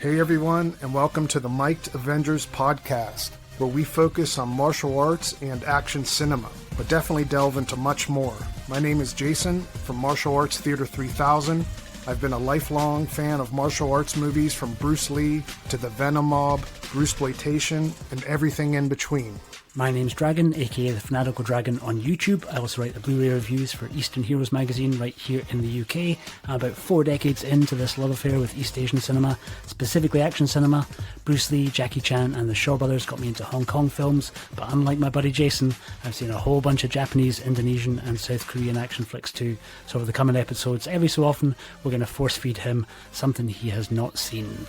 Hey everyone, and welcome to the Mic'd Avengers podcast, where we focus on martial arts and action cinema, but definitely delve into much more. My name is Jason from Martial Arts Theater 3000. I've been a lifelong fan of martial arts movies from Bruce Lee to the Venom Mob, Bruceploitation, and everything in between. My name's Dragon, aka the Fanatical Dragon on YouTube. I also write the Blu-ray reviews for Eastern Heroes magazine right here in the UK. I'm about 4 decades into this love affair with East Asian cinema, specifically action cinema. Bruce Lee, Jackie Chan and the Shaw brothers got me into Hong Kong films, but unlike my buddy Jason, I've seen a whole bunch of Japanese, Indonesian and South Korean action flicks too. So over the coming episodes, every so often, we're going to force feed him something he has not seen.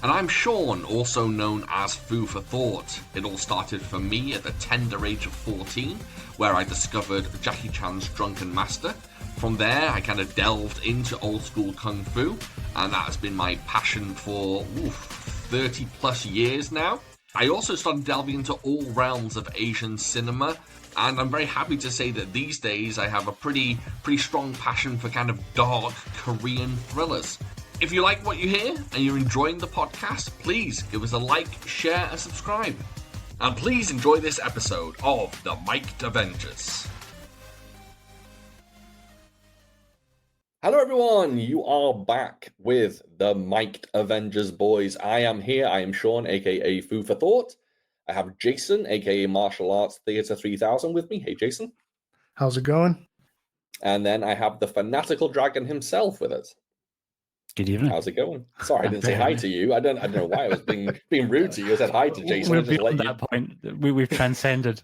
And I'm Shaun, also known as Foo for Thought. It all started for me at the tender age of 14, where I discovered Jackie Chan's Drunken Master. From there, I kind of delved into old school Kung Fu, and that has been my passion for 30 plus years now. I also started delving into all realms of Asian cinema, and I'm very happy to say that these days I have a pretty strong passion for kind of dark Korean thrillers. If you like what you hear and you're enjoying the podcast, please give us a like, share and subscribe. And please enjoy this episode of the Mic'd Avengers. Hello everyone, you are back with the Mic'd Avengers boys. I am here, I am Shaun, aka Foo for Thought. I have Jason, aka Martial Arts Theater 3000 with me. Hey Jason. How's it going? And then I have the Fanatical Dragon himself with us. Good evening. How's it going? Sorry, I didn't say hi to you. I don't know why I was being rude to you. I said hi to Jason. We're beyond that point. We've transcended.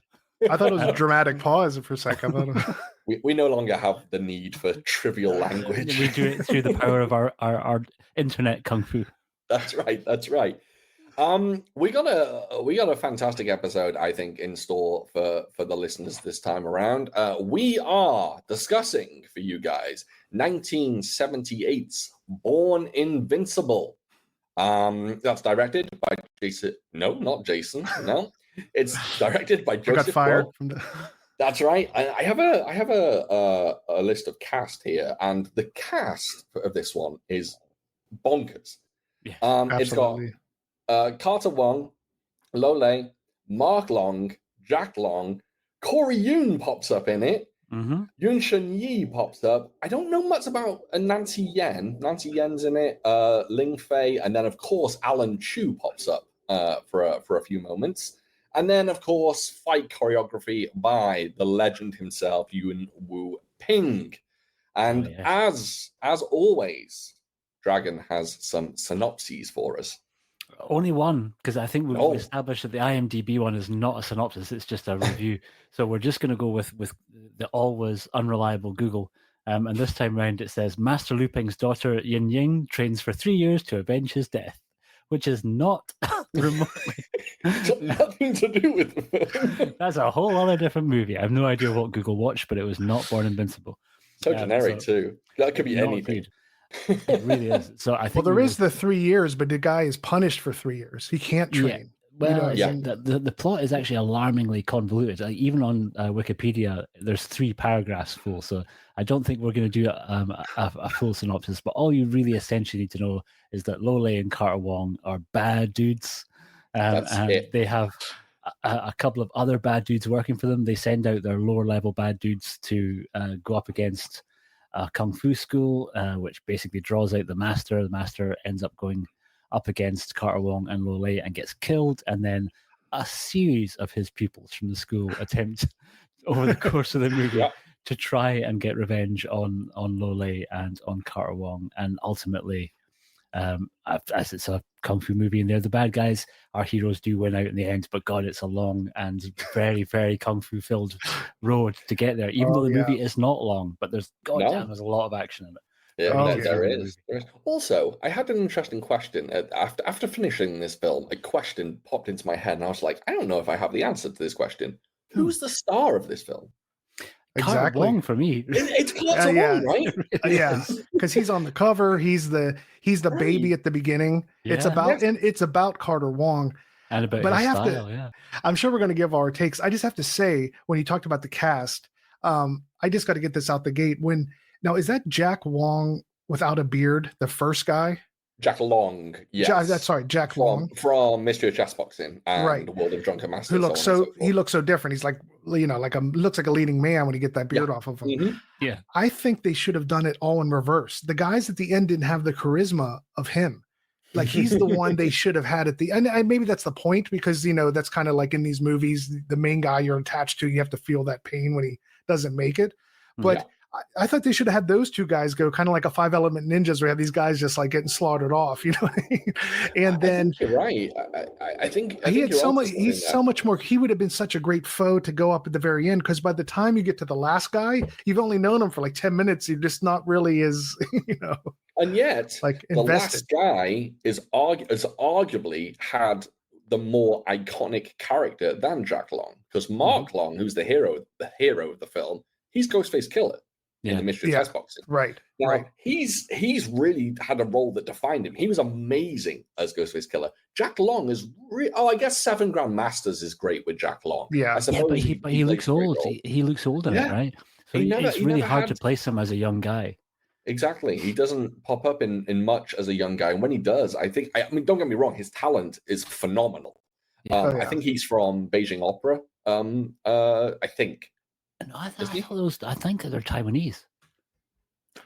I thought it was a dramatic pause for a second. We no longer have the need for trivial language. We do it through the power of our internet kung fu. That's right. We got a fantastic episode, I think, in store for the listeners this time around. We are discussing for you guys 1978's Born Invincible. That's directed by Jason. No, not Jason. No, it's directed by Joseph. Got fired from the... That's right. I have a list of cast here, and the cast of this one is bonkers. Yeah, it's got Carter Wong, Lole, Mark Long, Jack Long, Corey Yun pops up in it. Mm-hmm. Yun Shun Yi pops up. I don't know much about Nancy Yen. Nancy Yen's in it. Ling Fei, and then of course Alan Chu pops up for a few moments, and then of course fight choreography by the legend himself, Yuen Wu Ping. And as always, Dragon has some synopses for us. Only one, because I think we've established that the IMDb one is not a synopsis, it's just a review. So we're just going to go with the always unreliable Google. And this time round it says, Master Lu Ping's daughter Yin Ying trains for 3 years to avenge his death, which is not remotely... It's got nothing to do with it. That's a whole other different movie. I have no idea what Google watched, but it was not Born Invincible. So generic too. That could be anything. Good. It really is. So I think well, there is the 3 years, but the guy is punished for 3 years. He can't train. Well, the plot is actually alarmingly convoluted. Like, even on Wikipedia, there's 3 paragraphs full. So I don't think we're going to do a full synopsis. But all you really essentially need to know is that Lole and Carter Wong are bad dudes. And they have a couple of other bad dudes working for them. They send out their lower level bad dudes to go up against a kung fu school, which basically draws out the master. The master ends up going up against Carter Wong and Lole and gets killed, and then a series of his pupils from the school attempt over the course of the movie to try and get revenge on Lole and on Carter Wong, and ultimately, as it's a kung fu movie and they're the bad guys, our heroes do win out in the end, but God, it's a long and very, very kung fu filled road to get there, even though the movie is not long, but there's a lot of action in it. Yeah, there is. Also, I had an interesting question. After finishing this film, a question popped into my head, and I was like, I don't know if I have the answer to this question. Who's the star of this film? Carter Wong for me. It's Carter Wong, right? Yeah, because he's on the cover. He's the baby at the beginning. Yeah. It's about Carter Wong. And about but his I have style, to. I'm sure we're going to give our takes. I just have to say, when you talked about the cast, I just got to get this out the gate. Now, is that Jack Wong without a beard, the first guy? Jack Long, yes. Jack Long from Mystery of Chess Boxing and right. World of Drunken Masters. Who looks he looks so different. He's like, looks like a leading man when you get that beard off of him. Mm-hmm. Yeah. I think they should have done it all in reverse. The guys at the end didn't have the charisma of him. Like he's the one they should have had at the end. And maybe that's the point because, that's kind of like in these movies, the main guy you're attached to, you have to feel that pain when he doesn't make it. But I thought they should have had those two guys go kind of like a 5-Element Ninjas where you have these guys just like getting slaughtered off, you know what I mean? And then you're right. I think he had so much, he's so much more, he would have been such a great foe to go up at the very end. Cause by the time you get to the last guy, you've only known him for like 10 minutes. You're just not really as, and yet like the last guy is arguably had the more iconic character than Jack Long because Mark Long, who's the hero of the film, he's Ghostface Killer. In the Mystery Chess Boxing. Right. Now, right. he's really had a role that defined him. He was amazing as Ghostface Killer. Jack Long is I guess 7 Grandmasters is great with Jack Long. Yeah. But he looks old. He looks old in it, right? So it's really hard to place him as a young guy. Exactly. He doesn't pop up in much as a young guy. And when he does, I mean, don't get me wrong, his talent is phenomenal. I think he's from Beijing Opera. I think. No, I think they're Taiwanese.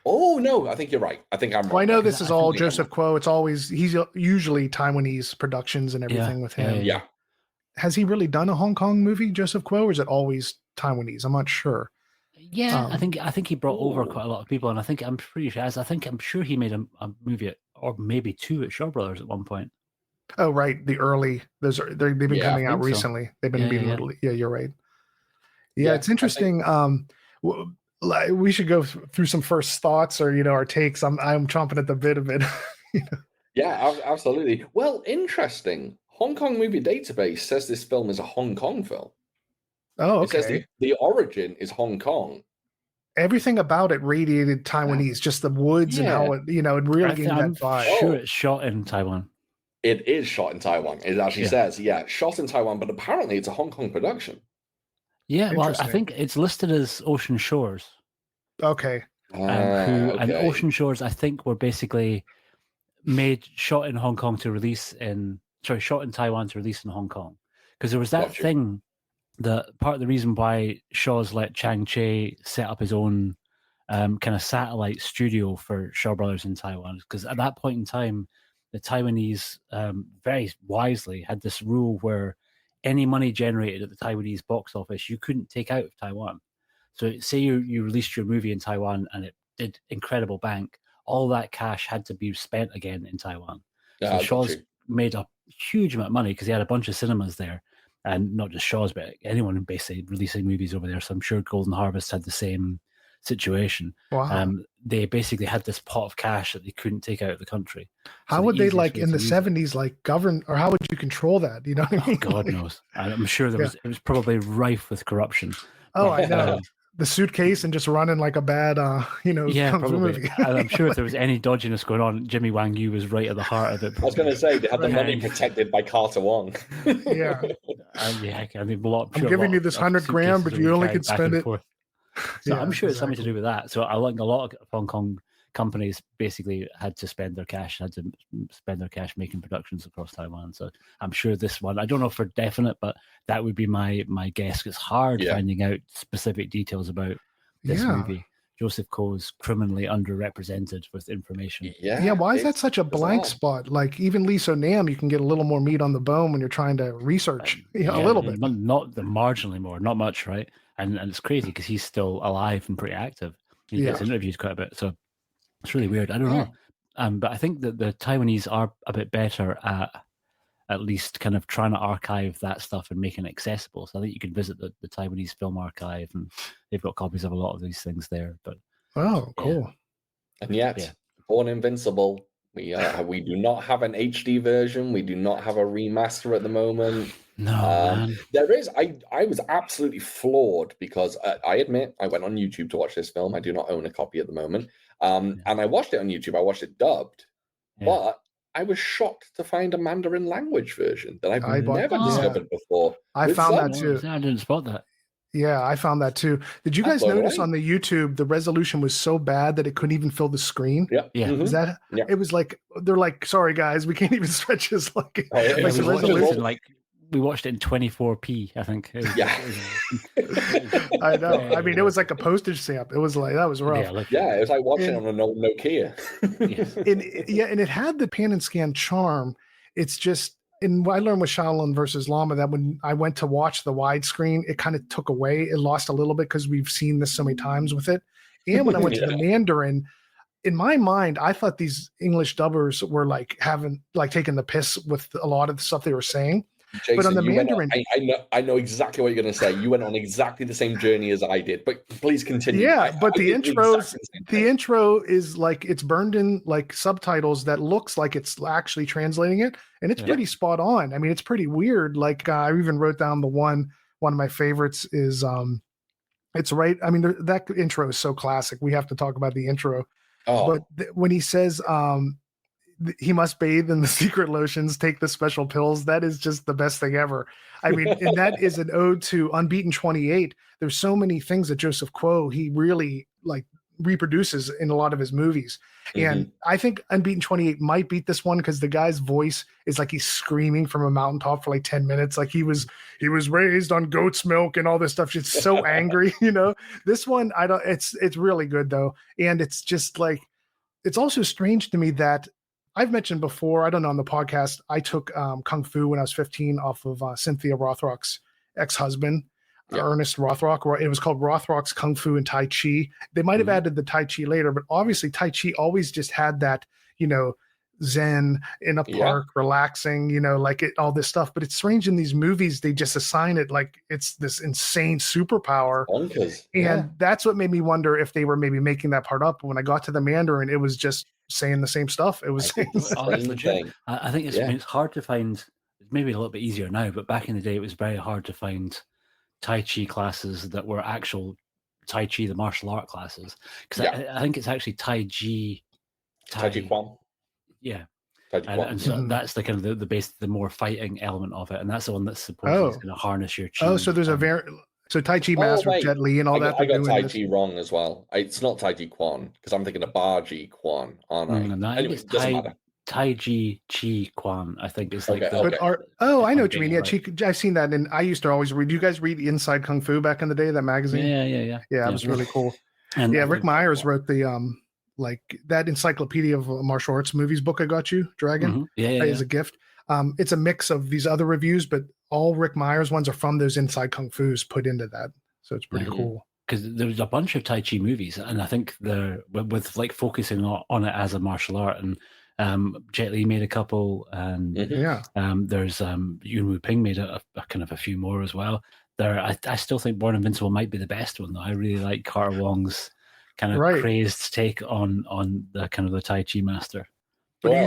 Oh no, I think you're right. I think I'm wrong. Well, I know this is all Joseph Kuo. It's he's usually Taiwanese productions and everything with him. Yeah. Has he really done a Hong Kong movie, Joseph Kuo, or is it always Taiwanese? I'm not sure. Yeah, I think he brought over quite a lot of people, and I'm pretty sure. I'm sure he made a movie or maybe 2 at Shaw Brothers at one point. Oh right, the early they've been coming out recently. They've been being little. Yeah, you're right. Yeah, it's interesting. We should go through some first thoughts or our takes. I'm chomping at the bit of it. Yeah, absolutely. Well, interesting. Hong Kong Movie Database says this film is a Hong Kong film. Oh, okay. It says the origin is Hong Kong. Everything about it radiated Taiwanese, just the woods and how it really gave that vibe. I'm sure it's shot in Taiwan. It is shot in Taiwan. It actually says, shot in Taiwan, but apparently it's a Hong Kong production. Yeah, well, I think it's listed as Ocean Shores. Okay. And Ocean Shores, I think, were basically shot in Hong Kong shot in Taiwan to release in Hong Kong. Because there was that thing that part of the reason why Shaw's let Chang Cheh set up his own kind of satellite studio for Shaw Brothers in Taiwan. Because at that point in time, the Taiwanese very wisely had this rule where any money generated at the Taiwanese box office, you couldn't take out of Taiwan. So say you released your movie in Taiwan and it did incredible bank, all that cash had to be spent again in Taiwan. So Shaw's made a huge amount of money because he had a bunch of cinemas there. And not just Shaw's, but anyone basically releasing movies over there. So I'm sure Golden Harvest had the same situation. Wow. They basically had this pot of cash that they couldn't take out of the country. How would they in the 70s govern, or how would you control that? You know what I mean? God knows. I'm sure it was probably rife with corruption. Oh, I know. The suitcase and just running like a bad, probably. movie. I'm sure if there was any dodginess going on, Jimmy Wang Yu was right at the heart of it. I was going to say they had the money protected by Carter Wong. Yeah. I'm giving you this $100,000, but you only can spend it. So I'm sure it's something to do with that. So I think a lot of Hong Kong companies basically had to spend their cash making productions across Taiwan. So I'm sure this one, I don't know for definite, but that would be my guess. It's hard finding out specific details about this movie. Joseph Koh is criminally underrepresented with information. Yeah. Why is that such a blank spot? Like even Lee So-nam, you can get a little more meat on the bone when you're trying to research a little bit. Not marginally more, not much, right? And it's crazy because he's still alive and pretty active. He gets interviewed quite a bit. So it's really weird. I don't know. But I think that the Taiwanese are a bit better at least kind of trying to archive that stuff and making it accessible. So I think you can visit the Taiwanese Film Archive and they've got copies of a lot of these things there. But cool. And yet, Born Invincible, we do not have an HD version. We do not have a remaster at the moment. No, man. There is. I was absolutely floored because I admit I went on YouTube to watch this film. I do not own a copy at the moment. And I watched it on YouTube. I watched it dubbed, but I was shocked to find a Mandarin language version that I've never discovered before. I found that too. I didn't spot that. Yeah, I found that too. Did you guys notice on the YouTube, the resolution was so bad that it couldn't even fill the screen? Yeah. Yeah. Is that, it was like, they're like, sorry guys, we can't even stretch this. Like Yeah, the resolution. We watched it in 24p, I think. I know. I mean, it was like a postage stamp. It was like, that was rough. Yeah, it was like watching on an old Nokia. And it had the pan and scan charm. It's just, and I learned with Shaolin versus Lama that when I went to watch the widescreen, it kind of took away. It lost a little bit because we've seen this so many times with it. And when I went to the Mandarin, in my mind, I thought these English dubbers were like taking the piss with a lot of the stuff they were saying. Jason, but on the Mandarin, I know exactly what you're going to say. You went on exactly the same journey as I did, but please continue. Yeah, the intro is like it's burned in like subtitles that looks like it's actually translating it, and it's pretty spot on. I mean, it's pretty weird. Like I even wrote down one of my favorites is it's right. I mean, that intro is so classic. We have to talk about the intro. But when he says he must bathe in the secret lotions, take the special pills, that is just the best thing ever. I mean, and that is an ode to Unbeaten 28. There's so many things that Joseph Quo, he really like reproduces in a lot of his movies. And I think Unbeaten 28 might beat this one because the guy's voice is like he's screaming from a mountaintop for like 10 minutes. Like he was raised on goat's milk and all this stuff. It's so angry, you know. This one, it's really good though. And it's just like, it's also strange to me that I've mentioned before, I don't know, on the podcast, I took Kung Fu when I was 15 off of Cynthia Rothrock's ex-husband, Ernest Rothrock. It was called Rothrock's Kung Fu and Tai Chi. They might have added the Tai Chi later, but obviously Tai Chi always just had that, you know, Zen in a park, relaxing, you know, like all this stuff. But it's strange in these movies, they just assign it like it's this insane superpower. Bonkers. And that's what made me wonder if they were maybe making that part up. When I got to the Mandarin, it was just saying the same stuff. It was saying I think it's hard to find. Maybe a little bit easier now, but back in the day, it was very hard to find Tai Chi classes that were actual Tai Chi, the martial art classes. Because I think it's actually Tai Chi Quan. Yeah. And so that's the kind of the base, the more fighting element of it, and that's the one that's supposed to harness your chi. So there's so Tai Chi Master Jet Li and all that. I got Tai Chi wrong as well. It's not Tai Chi Quan because I'm thinking of Baji Quan, aren't I? Anyway, it doesn't matter. Tai Chi Quan, I think is like. I know what you mean. Yeah, I've seen that, and I used to always read. Do you guys read Inside Kung Fu back in the day? That magazine. Yeah. Yeah, it was really cool. And Rick Myers wrote the like that encyclopedia of martial arts movies book I got you, Dragon. As a gift. It's a mix of these other reviews, but all Rick Myers ones are from those Inside Kung Fu's put into that. So it's pretty cool. Because there was a bunch of Tai Chi movies, and I think they're with like focusing on it as a martial art. And Jet Li made a couple, and there's Yuen Wu Ping made a kind of a few more as well. I still think Born Invincible might be the best one though. I really like Carter Wong's kind of crazed take on the kind of the Tai Chi master. But are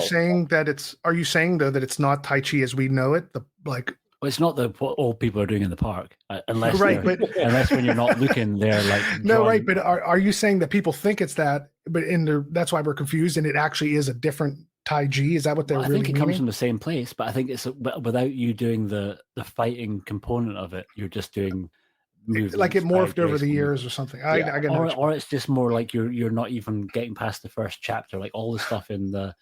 you saying though that it's not Tai Chi as we know it? Well, it's not what old people are doing in the park, unless unless when you're not looking, they're like But are you saying that people think it's that, but that's why we're confused, and it actually is a different Tai Chi? Is that what they're really meaning? I think it comes from the same place, but I think it's without you doing the fighting component of it, you're just doing moves. Like it morphed over the years or something. Or it's just more like you're not even getting past the first chapter. Like all the stuff in the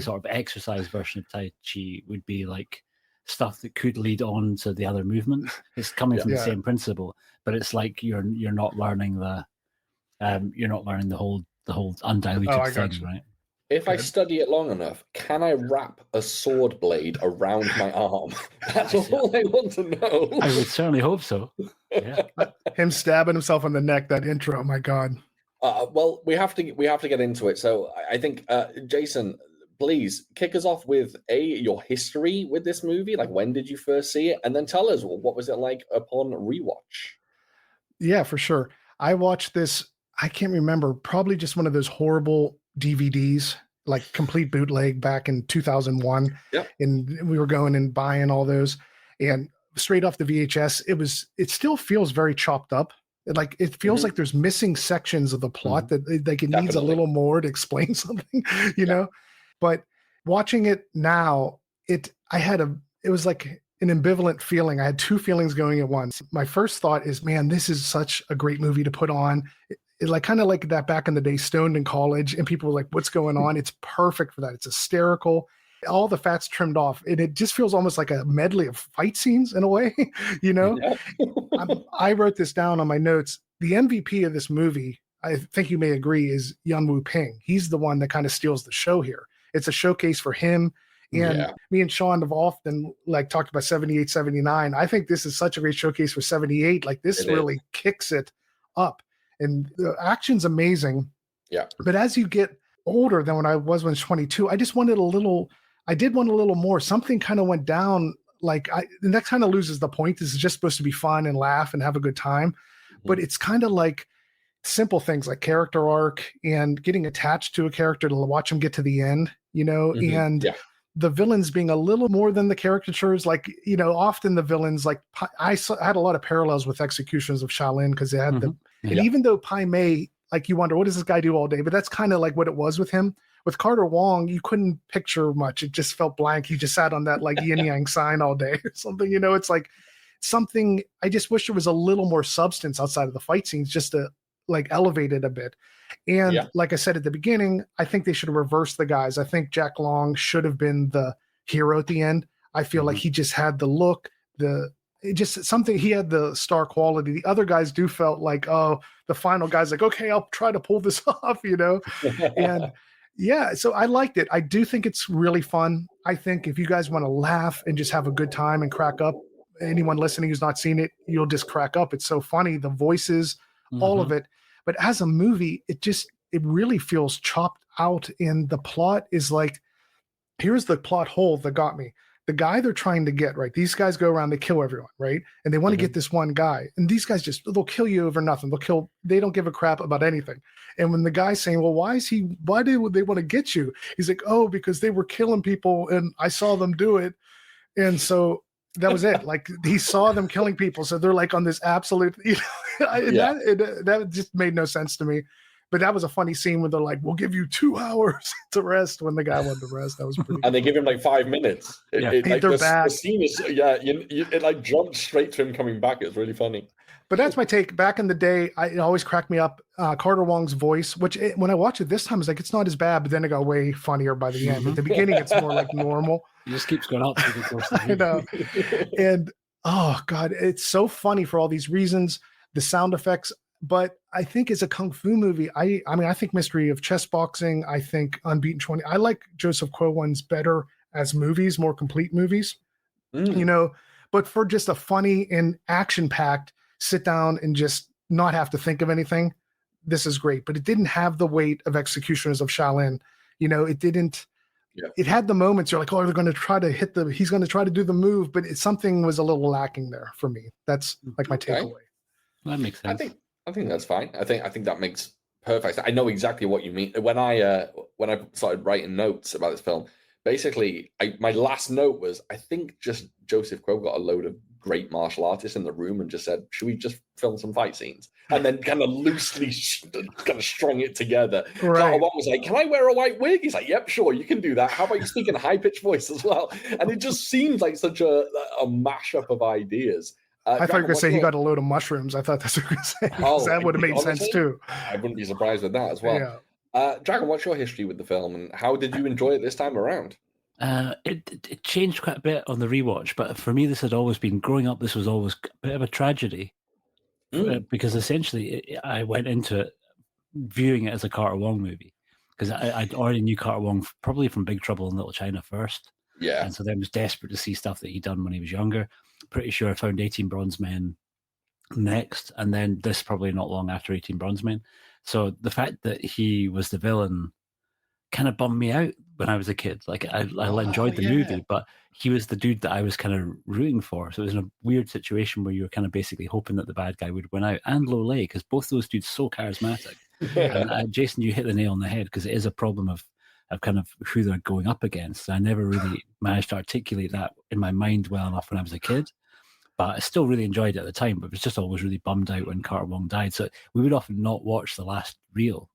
sort of exercise version of Tai Chi would be like stuff that could lead on to the other movements. It's coming from the same principle, but it's like you're not learning the whole undiluted thing, right? If I study it long enough, can I wrap a sword blade around my arm? That's all I want to know. I would certainly hope so. Yeah. Him stabbing himself on the neck, that intro, oh my God. Well, we have to get into it. So I think, Jason, please kick us off with your history with this movie. Like, when did you first see it? And then tell us, what was it like upon rewatch? Yeah, for sure. I watched this, I can't remember, probably just one of those horrible DVDs, like complete bootleg back in 2001. Yep. And we were going and buying all those, and straight off the VHS, it still feels very chopped up. It feels like there's missing sections of the plot that like it needs a little more to explain something, you know? But watching it now, it was like an ambivalent feeling. I had two feelings going at once. My first thought is, man, this is such a great movie to put on. It like kind of like that back in the day, stoned in college, and people were like, what's going on? It's perfect for that. It's hysterical. All the fat's trimmed off, and it just feels almost like a medley of fight scenes in a way, you know? I wrote this down on my notes. The MVP of this movie, I think you may agree, is Yun Woo Ping. He's the one that kind of steals the show here. It's a showcase for him. And me and Shaun have often like talked about 78, 79. I think this is such a great showcase for 78. Like this really kicks it up. And the action's amazing. Yeah. But as you get older than when I was when I was 22, I just wanted I did want a little more. Something kind of went down. And that kind of loses the point. This is just supposed to be fun and laugh and have a good time. Mm-hmm. But it's kind of like simple things like character arc and getting attached to a character to watch them get to the end, you know, and the villains being a little more than the caricatures. Like, you know, often the villains, like I had a lot of parallels with Executions of Shaolin because they had and even though Pai Mei, like you wonder, what does this guy do all day? But that's kind of like what it was with him. With Carter Wong, you couldn't picture much. It just felt blank. He just sat on that like yin yang sign all day or something, you know, it's like something, I just wish there was a little more substance outside of the fight scenes just to like elevate it a bit. And like I said at the beginning, I think they should have reversed the guys. I think Jack Long should have been the hero at the end. I feel like he just had the look, he had the star quality. The other guys do felt like, oh, the final guy's like, okay, I'll try to pull this off, you know? And yeah, so I liked it. I do think it's really fun. I think if you guys want to laugh and just have a good time and crack up, anyone listening who's not seen it, you'll just crack up. It's so funny. The voices, all of it. But as a movie, it really feels chopped out. And the plot is like, here's the plot hole that got me. The guy they're trying to get, right? These guys go around, they kill everyone, right? And they want to get this one guy. And these guys they'll kill you over nothing. They don't give a crap about anything. And when the guy's saying, well, why do they want to get you? He's like, oh, because they were killing people and I saw them do it. And so that was it. Like he saw them killing people. So they're like on this absolute, you know, that just made no sense to me. But that was a funny scene where they're like, we'll give you 2 hours to rest when the guy wanted to rest. That was pretty And they give him like 5 minutes. They're back. The scene is, it like jumped straight to him coming back. It's really funny. But that's my take. Back in the day, it always cracked me up. Carter Wong's voice, which when I watch it this time, it's like, it's not as bad, but then it got way funnier by the end. At the beginning, it's more like normal. It just keeps going up through the course of the I know. And, oh, God, it's so funny for all these reasons. The sound effects. But I think as a kung fu movie, I mean, I think Mystery of Chess Boxing, I think Unbeaten 20. I like Joseph Kwo ones better as movies, more complete movies, you know. But for just a funny and action-packed sit down and just not have to think of anything, this is great. But it didn't have the weight of Executioners of Shaolin. You know, it didn't. Yeah. It had the moments you're like, oh, they're going to try to he's going to try to do the move, but something was a little lacking there for me. That's like my takeaway. That makes sense. I think that's fine. I think that makes perfect. I know exactly what you mean. When I started writing notes about this film, basically, my last note was, I think just Joseph Kwo got a load of great martial artists in the room and just said, should we just film some fight scenes? And then kind of loosely kind of strung it together. Right. One was like, can I wear a white wig? He's like, yep, sure, you can do that. How about you speak in a high-pitched voice as well? And it just seems like such a mashup of ideas. I thought you were going to say he got a load of mushrooms. I thought that's what you were going to say. That would have made sense too. I wouldn't be surprised with that as well. Yeah. Dragon, what's your history with the film and how did you enjoy it this time around? It changed quite a bit on the rewatch, but for me, this had always been, growing up, this was always a bit of a tragedy because essentially I went into it viewing it as a Carter Wong movie because I already knew Carter Wong probably from Big Trouble in Little China first. Yeah. And so then was desperate to see stuff that he'd done when he was younger. Pretty sure I found 18 Bronze Men next, and then this probably not long after 18 Bronze Men. So the fact that he was the villain kind of bummed me out when I was a kid. Like I enjoyed the movie, but he was the dude that I was kind of rooting for. So it was in a weird situation where you were kind of basically hoping that the bad guy would win out. And Lo Lei, because both those dudes so charismatic. And Jason, you hit the nail on the head because it is a problem of kind of who they're going up against. I never really managed to articulate that in my mind well enough when I was a kid, but I still really enjoyed it at the time, but was just always really bummed out when Carter Wong died. So we would often not watch the last reel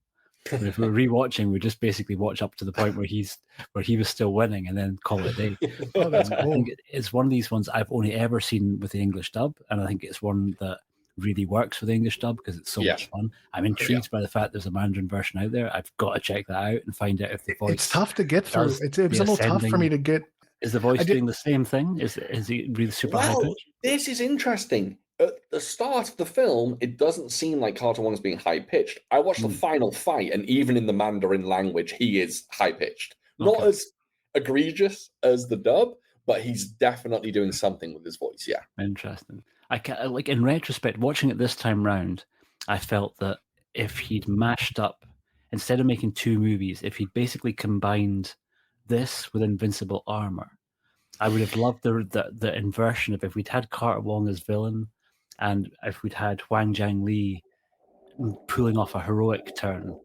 But if we're rewatching, we just basically watch up to the point where he was still winning, and then call it a day. Oh, that's I cool. think it's one of these ones I've only ever seen with the English dub, and I think it's one that really works with the English dub because it's so Yeah. much fun. I'm intrigued by the fact there's a Mandarin version out there. I've got to check that out and find out if the voice. It's tough to get through. does It was the a little tough for me ascending. to get. Is the voice I did- doing the same thing? Is he really super high Well, pitched? this is interesting. At the start of the film, it doesn't seem like Carter Wong's being high pitched. I watched the final fight, and even in the Mandarin language, he is high pitched. Not Okay. as egregious as the dub, but he's definitely doing something with his voice. Yeah. Interesting. I can, like, in retrospect, watching it this time round, I felt that if he'd mashed up, instead of making two movies, if he'd basically combined this with Invincible Armor, I would have loved the inversion of if we'd had Carter Wong as villain, and if we'd had Wang Jiang Li pulling off a heroic turn,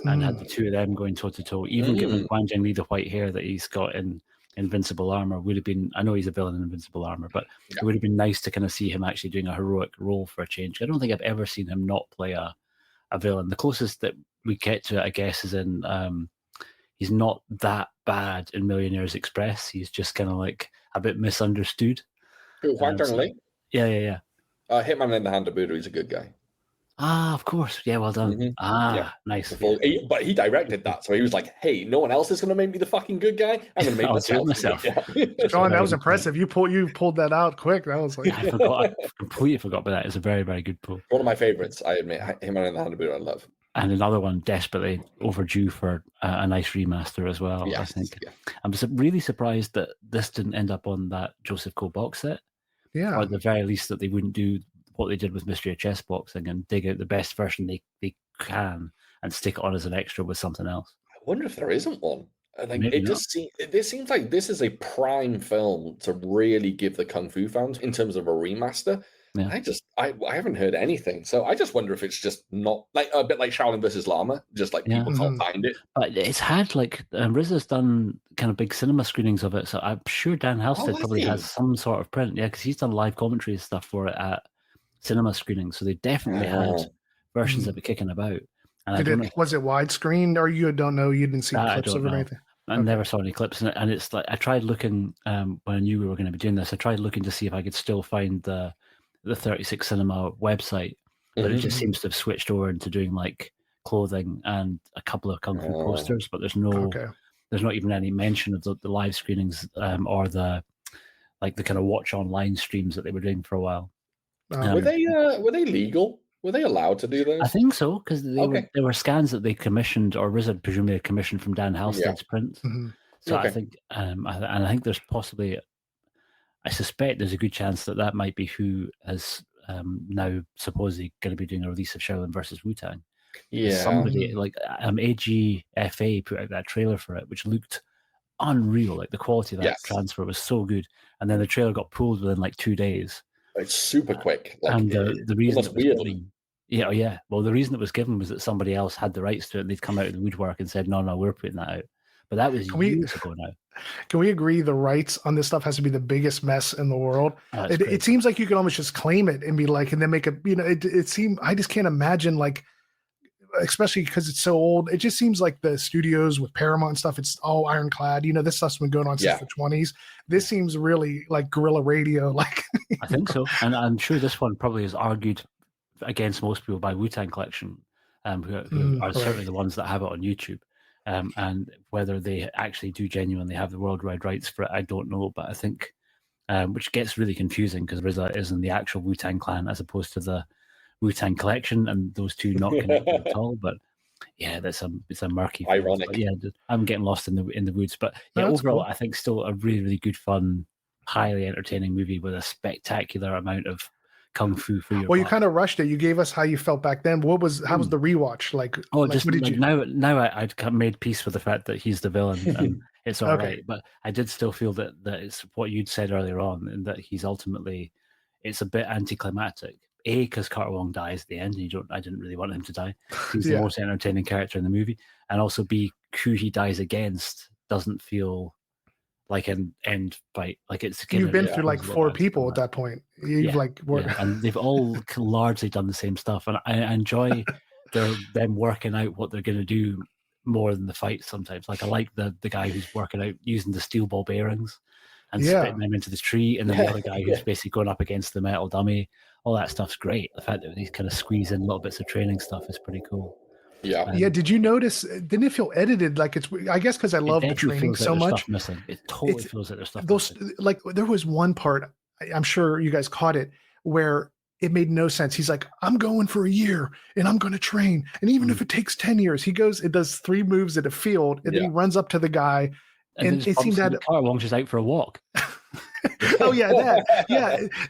and had the two of them going toe to toe. Even giving Wang Jiang Li the white hair that he's got in Invincible Armor would have been. I know he's a villain in Invincible Armor, but it would have been nice to kind of see him actually doing a heroic role for a change. I don't think I've ever seen him not play a villain. The closest that we get to it, I guess, is in he's not that bad in Millionaires Express. He's just kind of like a bit misunderstood. Wang Jiang Li? Yeah. Hitman in the Hand of Buddha, he's a good guy. Ah, of course. Yeah, well done. Mhm. Ah, nice. But he directed that, so he was like, "Hey, no one else is going to make me the fucking good guy. I'm going to make I'll do it myself." myself. Yeah. Sean, that was impressive. You pulled that out quick. That was like I forgot. I completely forgot about that. It's a very, very good pull. One of my favorites, I admit. Hitman in the Hand of Buddha, I love. And another one desperately overdue for a nice remaster as well, I think. Yeah. I'm really surprised that this didn't end up on that Joseph Cole box set. yeah. Or at the very least that they wouldn't do what they did with Mystery of Chess Boxing and dig out the best version they can and stick it on as an extra with something else. I wonder if there isn't one. I think Maybe this seems like this is a prime film to really give the Kung Fu fans in terms of a remaster. Yeah. I haven't heard anything, so I just wonder if it's just not like a bit like Shaolin versus Lama, just like people can't find it. But it's had like RZA's done kind of big cinema screenings of it, so I'm sure Dan Halstead probably has some sort of print. Yeah, because he's done live commentary and stuff for it at cinema screenings, so they definitely had versions of it kicking about. And was it widescreen, or you don't know? You didn't see clips of it or anything? I never saw any clips, and it's like I tried looking when I knew we were going to be doing this. I tried looking to see if I could still find the 36 Cinema website, but it just seems to have switched over into doing like clothing and a couple of Kung Fu posters. But there's not even any mention of the live screenings or the kind of watch online streams that they were doing for a while. Were they legal? Were they allowed to do those? I think so, because they were scans that they commissioned, or RZA presumably commissioned from Dan Halstead's print. So I think, I think there's possibly, I suspect there's a good chance that might be who is now supposedly going to be doing a release of Shaolin versus Wu-Tang. Yeah, somebody like AGFA put out that trailer for it, which looked unreal. Like the quality of that transfer was so good, and then the trailer got pulled within like 2 days. It's super quick. Like, and the reason it was weird. given, well, the reason it was given was that somebody else had the rights to it. They'd come out of the woodwork and said, "No, we're putting that out." But that was years ago now. Can we agree the rights on this stuff has to be the biggest mess in the world? It seems like you can almost just claim it and be like, and then make a, it seems, I just can't imagine, like, especially because it's so old. It just seems like the studios with Paramount and stuff, it's all ironclad. This stuff's been going on since the 20s. This seems really like guerrilla radio. Like, I think so. And I'm sure this one probably is argued against most people by Wu-Tang Collection, who are certainly the ones that have it on YouTube. And whether they actually do genuinely have the worldwide rights for it, I don't know. But I think, which gets really confusing because RZA is in the actual Wu-Tang Clan as opposed to the Wu-Tang Collection, and those two not connected at all. But yeah, it's a murky. Ironic. But yeah, I'm getting lost in the woods. But yeah, overall, cool. I think still a really, really good, fun, highly entertaining movie with a spectacular amount of Kung Fu for your. Well, you kind of rushed it. You gave us how you felt back then. How was the rewatch like? Oh, like, just what did you... now I'd made peace with the fact that he's the villain and it's all right. But I did still feel that it's what you'd said earlier on, and that he's ultimately, it's a bit anticlimactic. A, because Carter Wong dies at the end, and I didn't really want him to die. He's the most entertaining character in the movie, and also B, who he dies against doesn't feel like an end fight. Like it's you've been through like 4 people at that point. You've and they've all largely done the same stuff, and I enjoy they're them working out what they're going to do more than the fight sometimes. Like I like the guy who's working out using the steel ball bearings and spitting them into the tree, and then the other guy who's basically going up against the metal dummy. All that stuff's great. The fact that they kind of squeeze in little bits of training stuff is pretty cool. Yeah. Did you notice? Didn't it feel edited? Like it's. I guess because I love the training so much. Stuff missing. It totally feels like there's stuff missing. Like there was one part. I'm sure you guys caught it where it made no sense. He's like, I'm going for a year and I'm going to train. And even if it takes 10 years, he goes, it does 3 moves at a field and then he runs up to the guy. And it seemed that Carwong's just out for a walk. Oh yeah.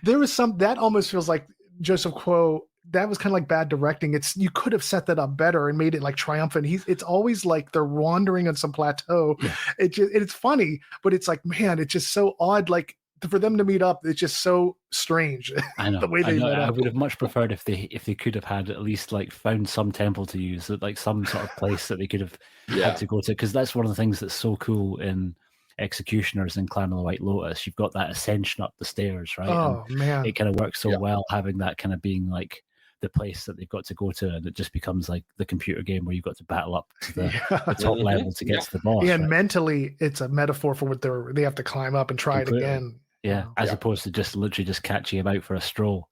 There was that almost feels like Joseph Quo. That was kind of like bad directing. You could have set that up better and made it like triumphant. It's always like they're wandering on some plateau. Yeah. It's funny, but it's like, man, it's just so odd. Like, for them to meet up, it's just so strange. I know. The way they met up. I would have much preferred if they could have had at least like found some temple to use, like some sort of place that they could have had to go to, because that's one of the things that's so cool in Executioners and Clan of the White Lotus. You've got that ascension up the stairs, right? Oh man, it kind of works so well having that kind of being like the place that they've got to go to, and it just becomes like the computer game where you've got to battle up to the top level to get to the boss. Yeah, and mentally, it's a metaphor for what they have to climb up and try it again. Yeah, as opposed to just literally just catching him out for a stroll,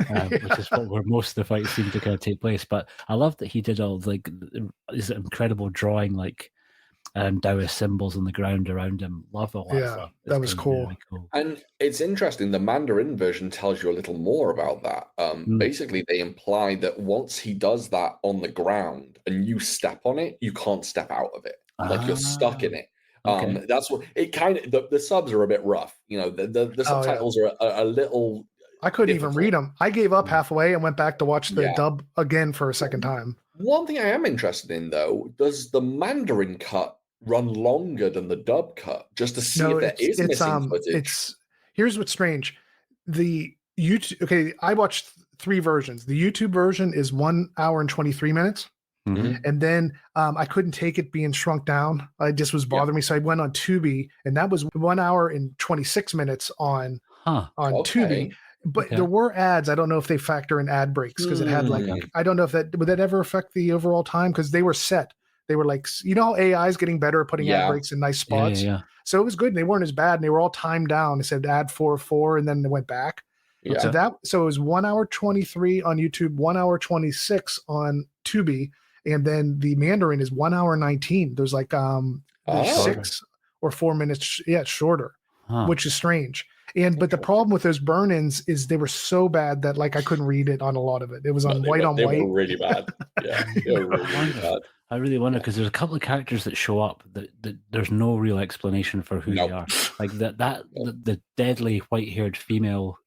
which is where most of the fights seem to kind of take place. But I love that he did all like this incredible drawing, like Taoist symbols on the ground around him. Love all that stuff. That was cool. Really cool. And it's interesting. The Mandarin version tells you a little more about that. Basically, they imply that once he does that on the ground and you step on it, you can't step out of it. Like you're stuck in it. Okay. That's what it kind of. The subs are a bit rough. You know, the subtitles are a little. I couldn't even read them. I gave up halfway and went back to watch the dub again for a second time. One thing I am interested in, though, does the Mandarin cut run longer than the dub cut, just to see if there is missing footage? Here's what's strange. The YouTube. Okay, I watched 3 versions. The YouTube version is 1 hour and 23 minutes. Mm-hmm. And then I couldn't take it being shrunk down. It just was bothering me. So I went on Tubi, and that was 1 hour and 26 minutes on Tubi. But there were ads. I don't know if they factor in ad breaks because it had like, I don't know if would that ever affect the overall time? Because they were set. They were like, you know how AI is getting better at putting ad breaks in nice spots? Yeah. So it was good. And they weren't as bad. And they were all timed down. They said ad 4 and then they went back. Yeah. So it was 1 hour 23 on YouTube, 1 hour 26 on Tubi. And then the Mandarin is 1 hour 19. There's like 6 or 4 minutes. Yeah, it's shorter, which is strange. But the problem with those burn-ins is they were so bad that like I couldn't read it on a lot of it. It was on white on white. They were really bad. Yeah, they were really bad. I really wonder because there's a couple of characters that show up that there's no real explanation for who they are. Like the deadly white-haired female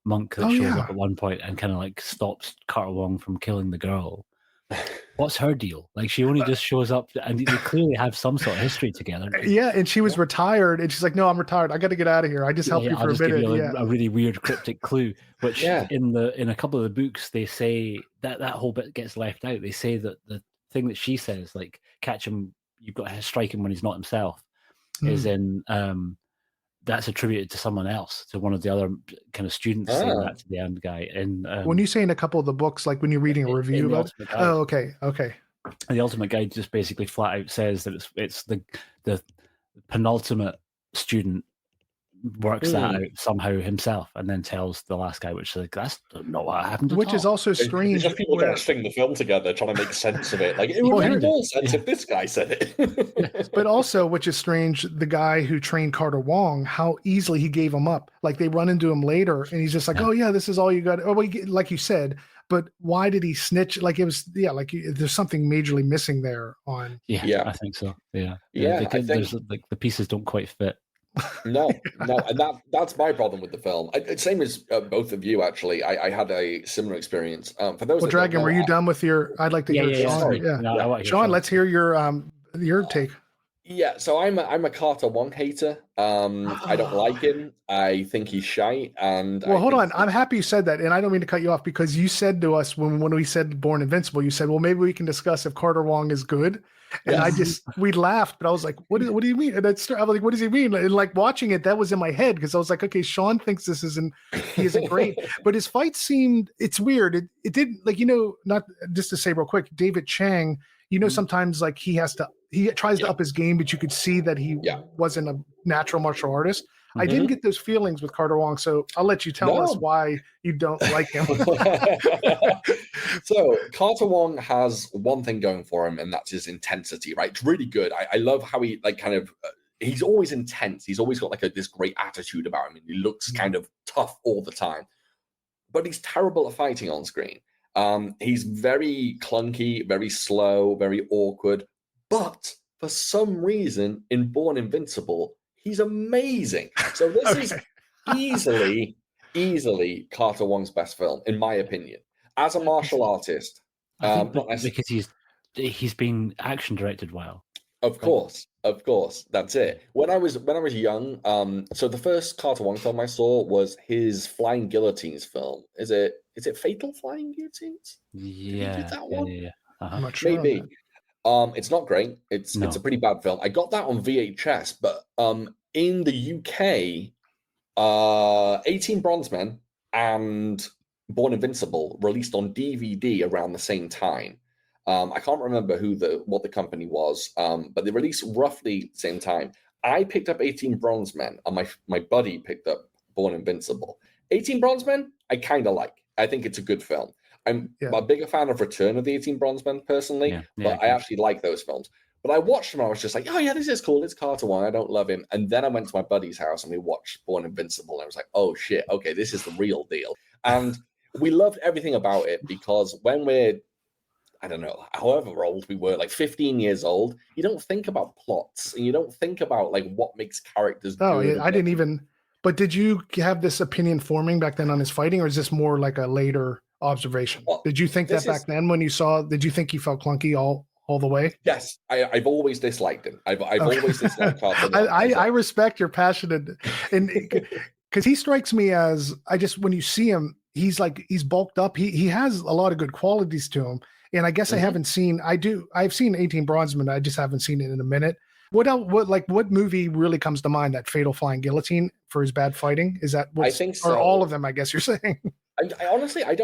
monk that shows up at one point and kind of like stops Carter Wong from killing the girl. What's her deal? Like she only just shows up, and they clearly have some sort of history together. Yeah, and she was retired, and she's like, "No, I'm retired. I got to get out of here. I just helped you for a minute." Give you a really weird cryptic clue, which in a couple of the books they say that whole bit gets left out. They say that the thing that she says, like catch him, you've got to strike him when he's not himself, is in that's attributed to someone else, to one of the other kind of students saying that to the end guy. And when you say in a couple of the books, like when you're reading a review about it, okay. And the Ultimate Guide just basically flat out says that it's the penultimate student works that out somehow himself and then tells the last guy, which is like, that's not what happened at all. Which is also strange. It's just people trying to string the film together, trying to make sense of it. Like, it would make more sense if this guy said it. But also, which is strange, the guy who trained Carter Wong, how easily he gave him up. Like, they run into him later, and he's just like, oh, yeah, this is all you got. Oh, well, like you said, but why did he snitch? Like, it was, like, there's something majorly missing there on. Yeah, I think so. Yeah. There's, like, the pieces don't quite fit. No, and that's my problem with the film. Same as both of you, actually. I had a similar experience. For those, Dragon, were you done with your? I'd like to hear Shaun. Shaun, let's hear your take. Yeah, so I'm a Carter Wong hater. I don't like him. I think he's shy. And hold on, I'm happy you said that, and I don't mean to cut you off because you said to us when we said Born Invincible, you said, well, maybe we can discuss if Carter Wong is good. And Yes. we laughed, but I was like, what do you mean? And I was like, what does he mean? And like watching it, that was in my head because I was like, okay, Shaun thinks he isn't great, but his fight seemed, it's weird. It didn't, like, not just to say real quick, David Chang, sometimes like he tries to up his game, but you could see that he wasn't a natural martial artist. I didn't get those feelings with Carter Wong, so I'll let you tell us why you don't like him. So Carter Wong has one thing going for him, and that's his intensity, right? It's really good. I love how he like kind of he's always intense. He's always got like this great attitude about him, and he looks kind of tough all the time. But he's terrible at fighting on screen. He's very clunky, very slow, very awkward. But for some reason, in Born Invincible, he's amazing. So this is easily Carter Wong's best film, in my opinion. As a martial artist, because he's been action directed well. Of course, that's it. When I was young, so the first Carter Wong film I saw was his Flying Guillotines film. Is it Fatal Flying Guillotines? Yeah, did he do that one? Yeah. I'm not sure. Maybe. It's not great. It's a pretty bad film. I got that on VHS, but in the UK, 18 Bronze Men and Born Invincible released on DVD around the same time. I can't remember what the company was, but they released roughly the same time. I picked up 18 Bronze Men, and my buddy picked up Born Invincible. 18 Bronze Men, I kind of like. I think it's a good film. I'm a bigger fan of Return of the 18 Bronze Men personally, but I actually like those films. But I watched them, and I was just like, oh yeah, this is cool. It's Carter Wong. I don't love him. And then I went to my buddy's house, and we watched Born Invincible, and I was like, oh shit, okay, this is the real deal. And we loved everything about it because when we're, I don't know, however old we were, like 15 years old, you don't think about plots, and you don't think about like what makes characters good. I didn't even. But did you have this opinion forming back then on his fighting, or is this more like a later observation? Well, did you think that back then when you saw? Did you think he felt clunky all the way? Yes, I've always disliked him. I've always disliked Carter Wong. I respect your passion, and because he strikes me as when you see him, he's bulked up. He has a lot of good qualities to him, and I guess I haven't seen. I've seen 18 Bronze Men. I just haven't seen it in a minute. What else? What movie really comes to mind? That Fatal Flying Guillotine for his bad fighting? Is that what? I think so. Or all of them? I guess you're saying. I honestly, I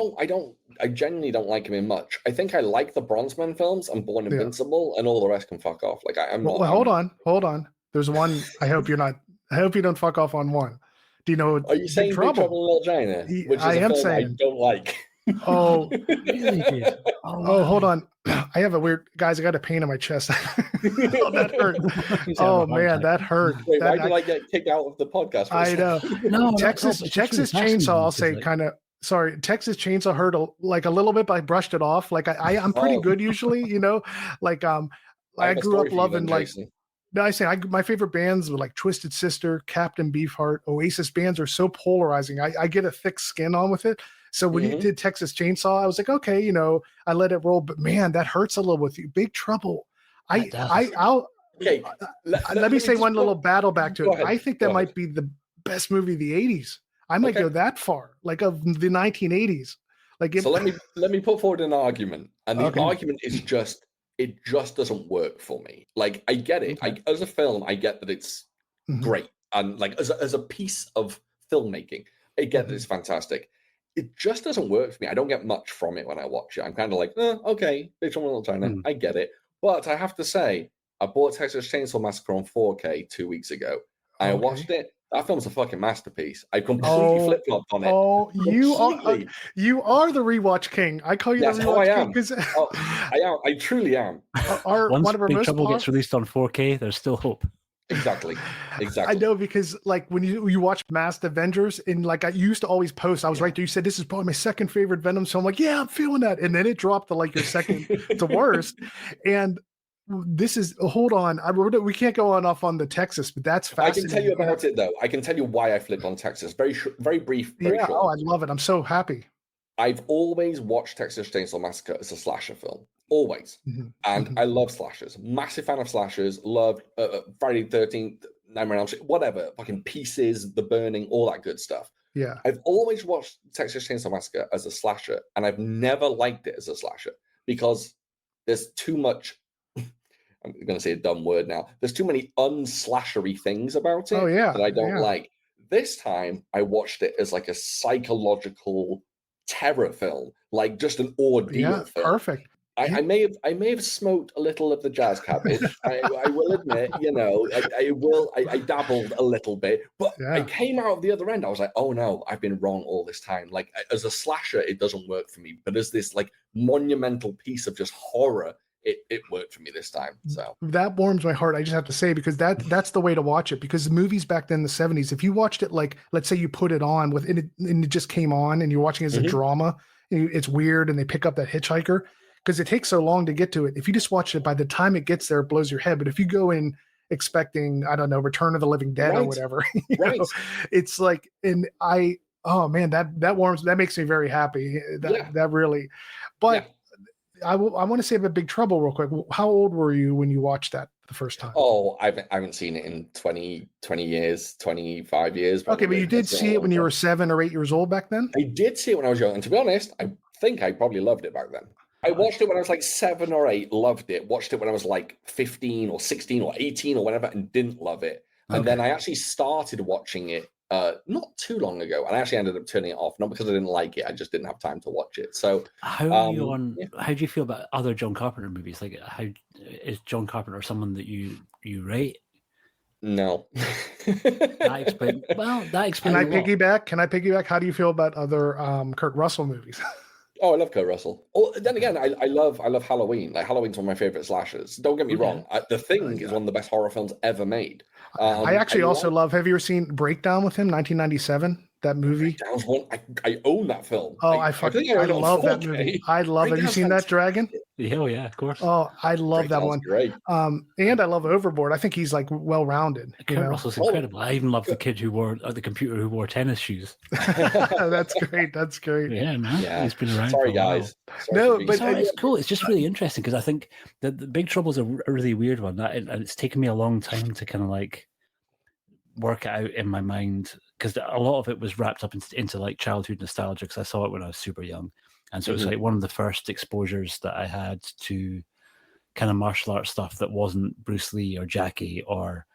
genuinely don't like him in much. I think I like the Bronze Men films and Born Invincible, and all the rest can fuck off. Like I'm not. Well, hold on. There's one. I hope you don't fuck off on one. Do you know? Are you saying Big Trouble in Little China? Which is a film I don't like. Oh, really? Oh, hold on. I have a weird, guys. I got a pain in my chest. That hurt. Oh man, that hurt. Wait, why did I get kicked out of the podcast? I know. No, Texas Chainsaw. I'll say kind of. Sorry, Texas Chainsaw hurt a little bit, but I brushed it off. Like I'm pretty good usually, Like I grew up loving No, my favorite bands were like Twisted Sister, Captain Beefheart, Oasis. Bands are so polarizing. I get a thick skin on with it. So when you did Texas Chainsaw, I was like, okay, I let it roll. But man, that hurts a little with you. Big Trouble. Let me say one little battle back to it. I think that might be the best movie of the 80s. I might go that far, like of the 1980s. So let me put forward an argument, and the argument is it just doesn't work for me. Like I get it. As a film, I get that it's great, and like as a piece of filmmaking, I get that it's fantastic. It just doesn't work for me. I don't get much from it when I watch it. I'm kind of like, okay, Big Trouble in Little China. I get it, but I have to say, I bought Texas Chainsaw Massacre on 4K 2 weeks ago. I watched it. That film's a fucking masterpiece. I completely flip-flopped on it. Oh, you are the rewatch king. I call you the rewatch king. I am. I truly am. Once Big Trouble gets released on 4K, there's still hope. Exactly. I know, because like when you watch Mic'd Avengers, and like I used to always post, I was right there. You said this is probably my second favorite Venom, so I'm like, yeah, I'm feeling that, and then it dropped to like your second to worst, and. This is hold on. We can't go on off on the Texas, but that's fascinating. I can tell you about it though. I can tell you why I flipped on Texas. Very brief. Very short. Oh, I love it. I'm so happy. I've always watched Texas Chainsaw Massacre as a slasher film, always, and I love slashers. Massive fan of slashers. Loved Friday the 13th, Nightmare on Elm Street, whatever. Fucking Pieces, The Burning, all that good stuff. Yeah. I've always watched Texas Chainsaw Massacre as a slasher, and I've never liked it as a slasher because there's too much. I'm going to say a dumb word now. There's too many unslashery things about it Oh, yeah, that I don't yeah. like. This time, I watched it as like a psychological terror film, like just an ordeal film. Perfect. I may have smoked a little of the jazz cabbage. I will admit, I dabbled a little bit, but I came out of the other end. I was like, oh no, I've been wrong all this time. Like as a slasher, it doesn't work for me, but as this like monumental piece of just horror, it worked for me this time. So that warms my heart. I just have to say, because that's the way to watch it. Because the movies back then in the 70s, if you watched it like, let's say you put it on and it just came on and you're watching it as a drama, and it's weird, and they pick up that hitchhiker. Because it takes so long to get to it. If you just watch it, by the time it gets there, it blows your head. But if you go in expecting, I don't know, Return of the Living Dead or whatever, know, it's like, oh man, that makes me very happy. That really, but I want to say about Big Trouble real quick. How old were you when you watched that the first time? Oh, I haven't seen it in 20 years, 25 years. Okay, but you did see it when you were 7 or 8 years old back then? I did see it when I was young. And to be honest, I think I probably loved it back then. I watched it when I was like 7 or 8, loved it. Watched it when I was like 15 or 16 or 18 or whatever, and didn't love it. And then I actually started watching it not too long ago, and I actually ended up turning it off, not because I didn't like it, I just didn't have time to watch it. So how do you feel about other John Carpenter movies? Like, how is John Carpenter someone that you rate? No. That explains. Can I piggyback? How do you feel about other Kurt Russell movies? Oh, I love Kurt Russell. Oh, then again, I love Halloween. Like Halloween's one of my favorite slashers. Don't get me wrong. The Thing is one of the best horror films ever made. I actually also love. Have you ever seen Breakdown with him? 1997. That movie. That was one. I own that film. Oh, I love that movie. I love. Have you seen that, Dragon? Oh yeah, of course. Oh, I love that one. Great. And I love Overboard. I think he's like well-rounded. Kurt Russell's incredible. I even love the kid who wore the computer who wore tennis shoes. That's great. That's great. Yeah, man. Yeah. He's been around. Sorry, for a while. guys. No, but it's cool. It's just really interesting because I think the Big Trouble's a really weird one. And it's taken me a long time to kind of like work it out in my mind, because a lot of it was wrapped up into like childhood nostalgia, because I saw it when I was super young, and so it's like one of the first exposures that I had to kind of martial arts stuff that wasn't Bruce Lee or Jackie or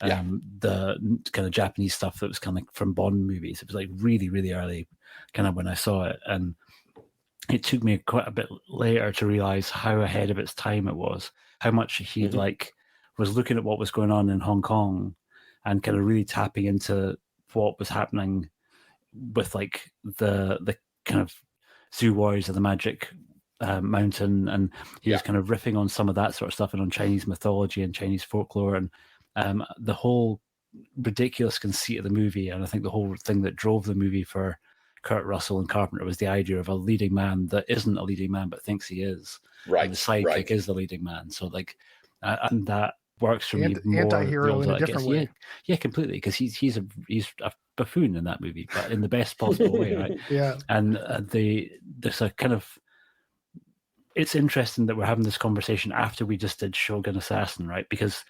the kind of Japanese stuff that was kind of from Bond movies. It was like really, really early kind of when I saw it, and it took me quite a bit later to realize how ahead of its time it was, how much he like was looking at what was going on in Hong Kong and kind of really tapping into what was happening with like the kind of Zoo Warriors of the Magic Mountain, and he was kind of riffing on some of that sort of stuff and on Chinese mythology and Chinese folklore, and the whole ridiculous conceit of the movie. And I think the whole thing that drove the movie for Kurt Russell and Carpenter was the idea of a leading man that isn't a leading man but thinks he is, and the sidekick is the leading man. So like, and that works for me more. Anti-hero in a different way. Yeah, completely. Because he's a buffoon in that movie, but in the best possible way, right? Yeah. And there's a kind of. It's interesting that we're having this conversation after we just did Shogun Assassin, right? Because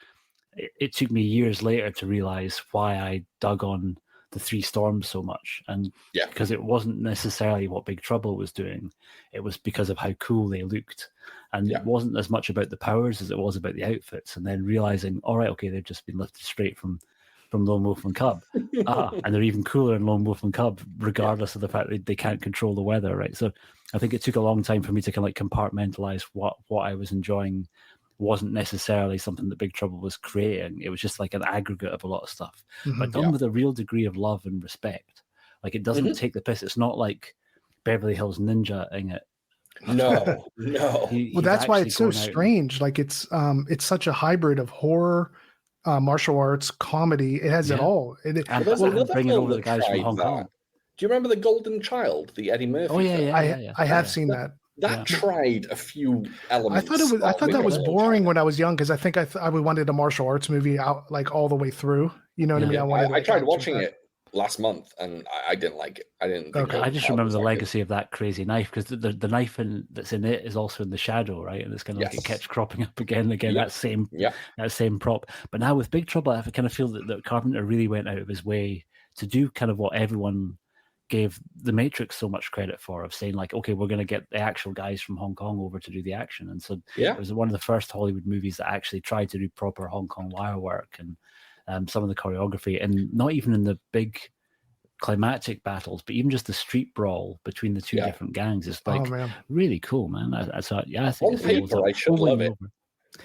it took me years later to realize why I dug on the Three Storms so much, and because it wasn't necessarily what Big Trouble was doing, it was because of how cool they looked, and it wasn't as much about the powers as it was about the outfits. And then realizing, all right, okay, they've just been lifted straight from Lone Wolf and Cub, and they're even cooler in Lone Wolf and Cub, regardless of the fact that they can't control the weather, right? So I think it took a long time for me to kind of like compartmentalize what I was enjoying wasn't necessarily something that Big Trouble was creating. It was just like an aggregate of a lot of stuff, but done with a real degree of love and respect. Like, it doesn't take the piss. It's not like Beverly Hills Ninja-ing it. No. Well, that's why it's so strange. Like, it's such a hybrid of horror, martial arts, comedy. It has it all. And bringing over the guys from Hong Kong. Do you remember The Golden Child, the Eddie Murphy? Oh yeah. I have seen that. That tried a few elements. I thought that was boring when I was young, because I think I wanted a martial arts movie out like all the way through. You know what I mean? I tried watching it last month and I didn't like it. I didn't. Think I just remember the legacy of that crazy knife, because the knife that's in it is also in the shadow, right? And it's kind of like it keeps cropping up again and again. That same prop. But now with Big Trouble, I kind of feel that Carpenter really went out of his way to do kind of what everyone gave The Matrix so much credit for, of saying like, okay, we're going to get the actual guys from Hong Kong over to do the action. And so it was one of the first Hollywood movies that actually tried to do proper Hong Kong wire work and some of the choreography, and not even in the big climactic battles, but even just the street brawl between the two different gangs is like really cool, man. I thought, I think on paper, I should love it.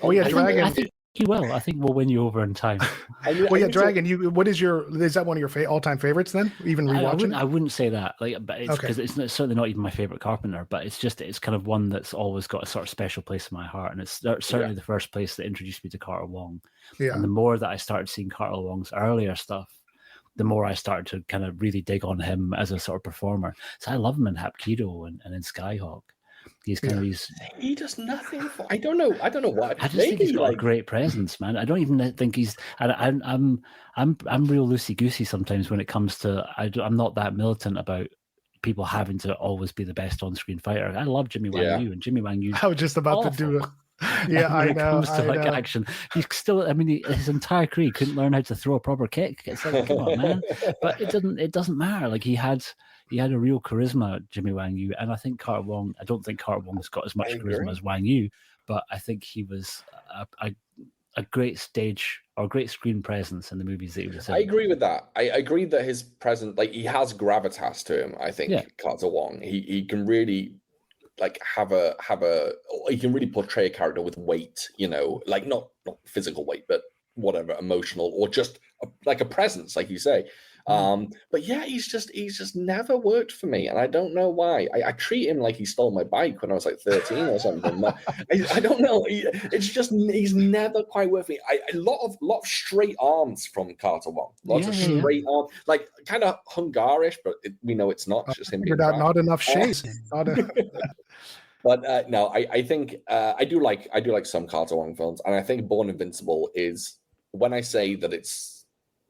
Oh yeah, Dragon. I think you will. I think we'll win you over in time. Dragon. Is that one of your all-time favorites then? Even rewatching? I wouldn't say that, but it's because it's certainly not even my favorite Carpenter. But it's kind of one that's always got a sort of special place in my heart, and it's certainly the first place that introduced me to Carter Wong. Yeah. And the more that I started seeing Carter Wong's earlier stuff, the more I started to kind of really dig on him as a sort of performer. So I love him in Hapkido and in Skyhawk. He's kind of he does nothing for. I don't know what. I just think he's got a great presence, man. I don't even think he's. I'm real loosey goosey sometimes when it comes to. I'm not that militant about people having to always be the best on screen fighter. I love Jimmy Wang Yu, and Jimmy Wang Yu. I was just about to do it. Yeah, when it comes to action, he's still. I mean, his entire career couldn't learn how to throw a proper kick. It's like, come on, man. But it doesn't matter. Like he had a real charisma, Jimmy Wang Yu, and I think Carter Wong. I don't think Carter Wong's got as much charisma as Wang Yu, but I think he was a great stage or great screen presence in the movies that he was in. I agree with that. I agree that his presence, like he has gravitas to him. I think Carter Wong. He can really. Like he can really portray a character with weight, like not physical weight, but whatever, emotional or just like a presence, like you say. But yeah, he's just never worked for me, and I don't know why. I treat him like he stole my bike when I was like 13 or something. I don't know. It's just he's never quite worth me. A lot of straight arms from Carter Wong. Lots of straight arms, like kind of Hungarish, but we know it's not. It's just him. Not enough shades. But no, I think I do like some Carter Wong films, and I think Born Invincible is, when I say that it's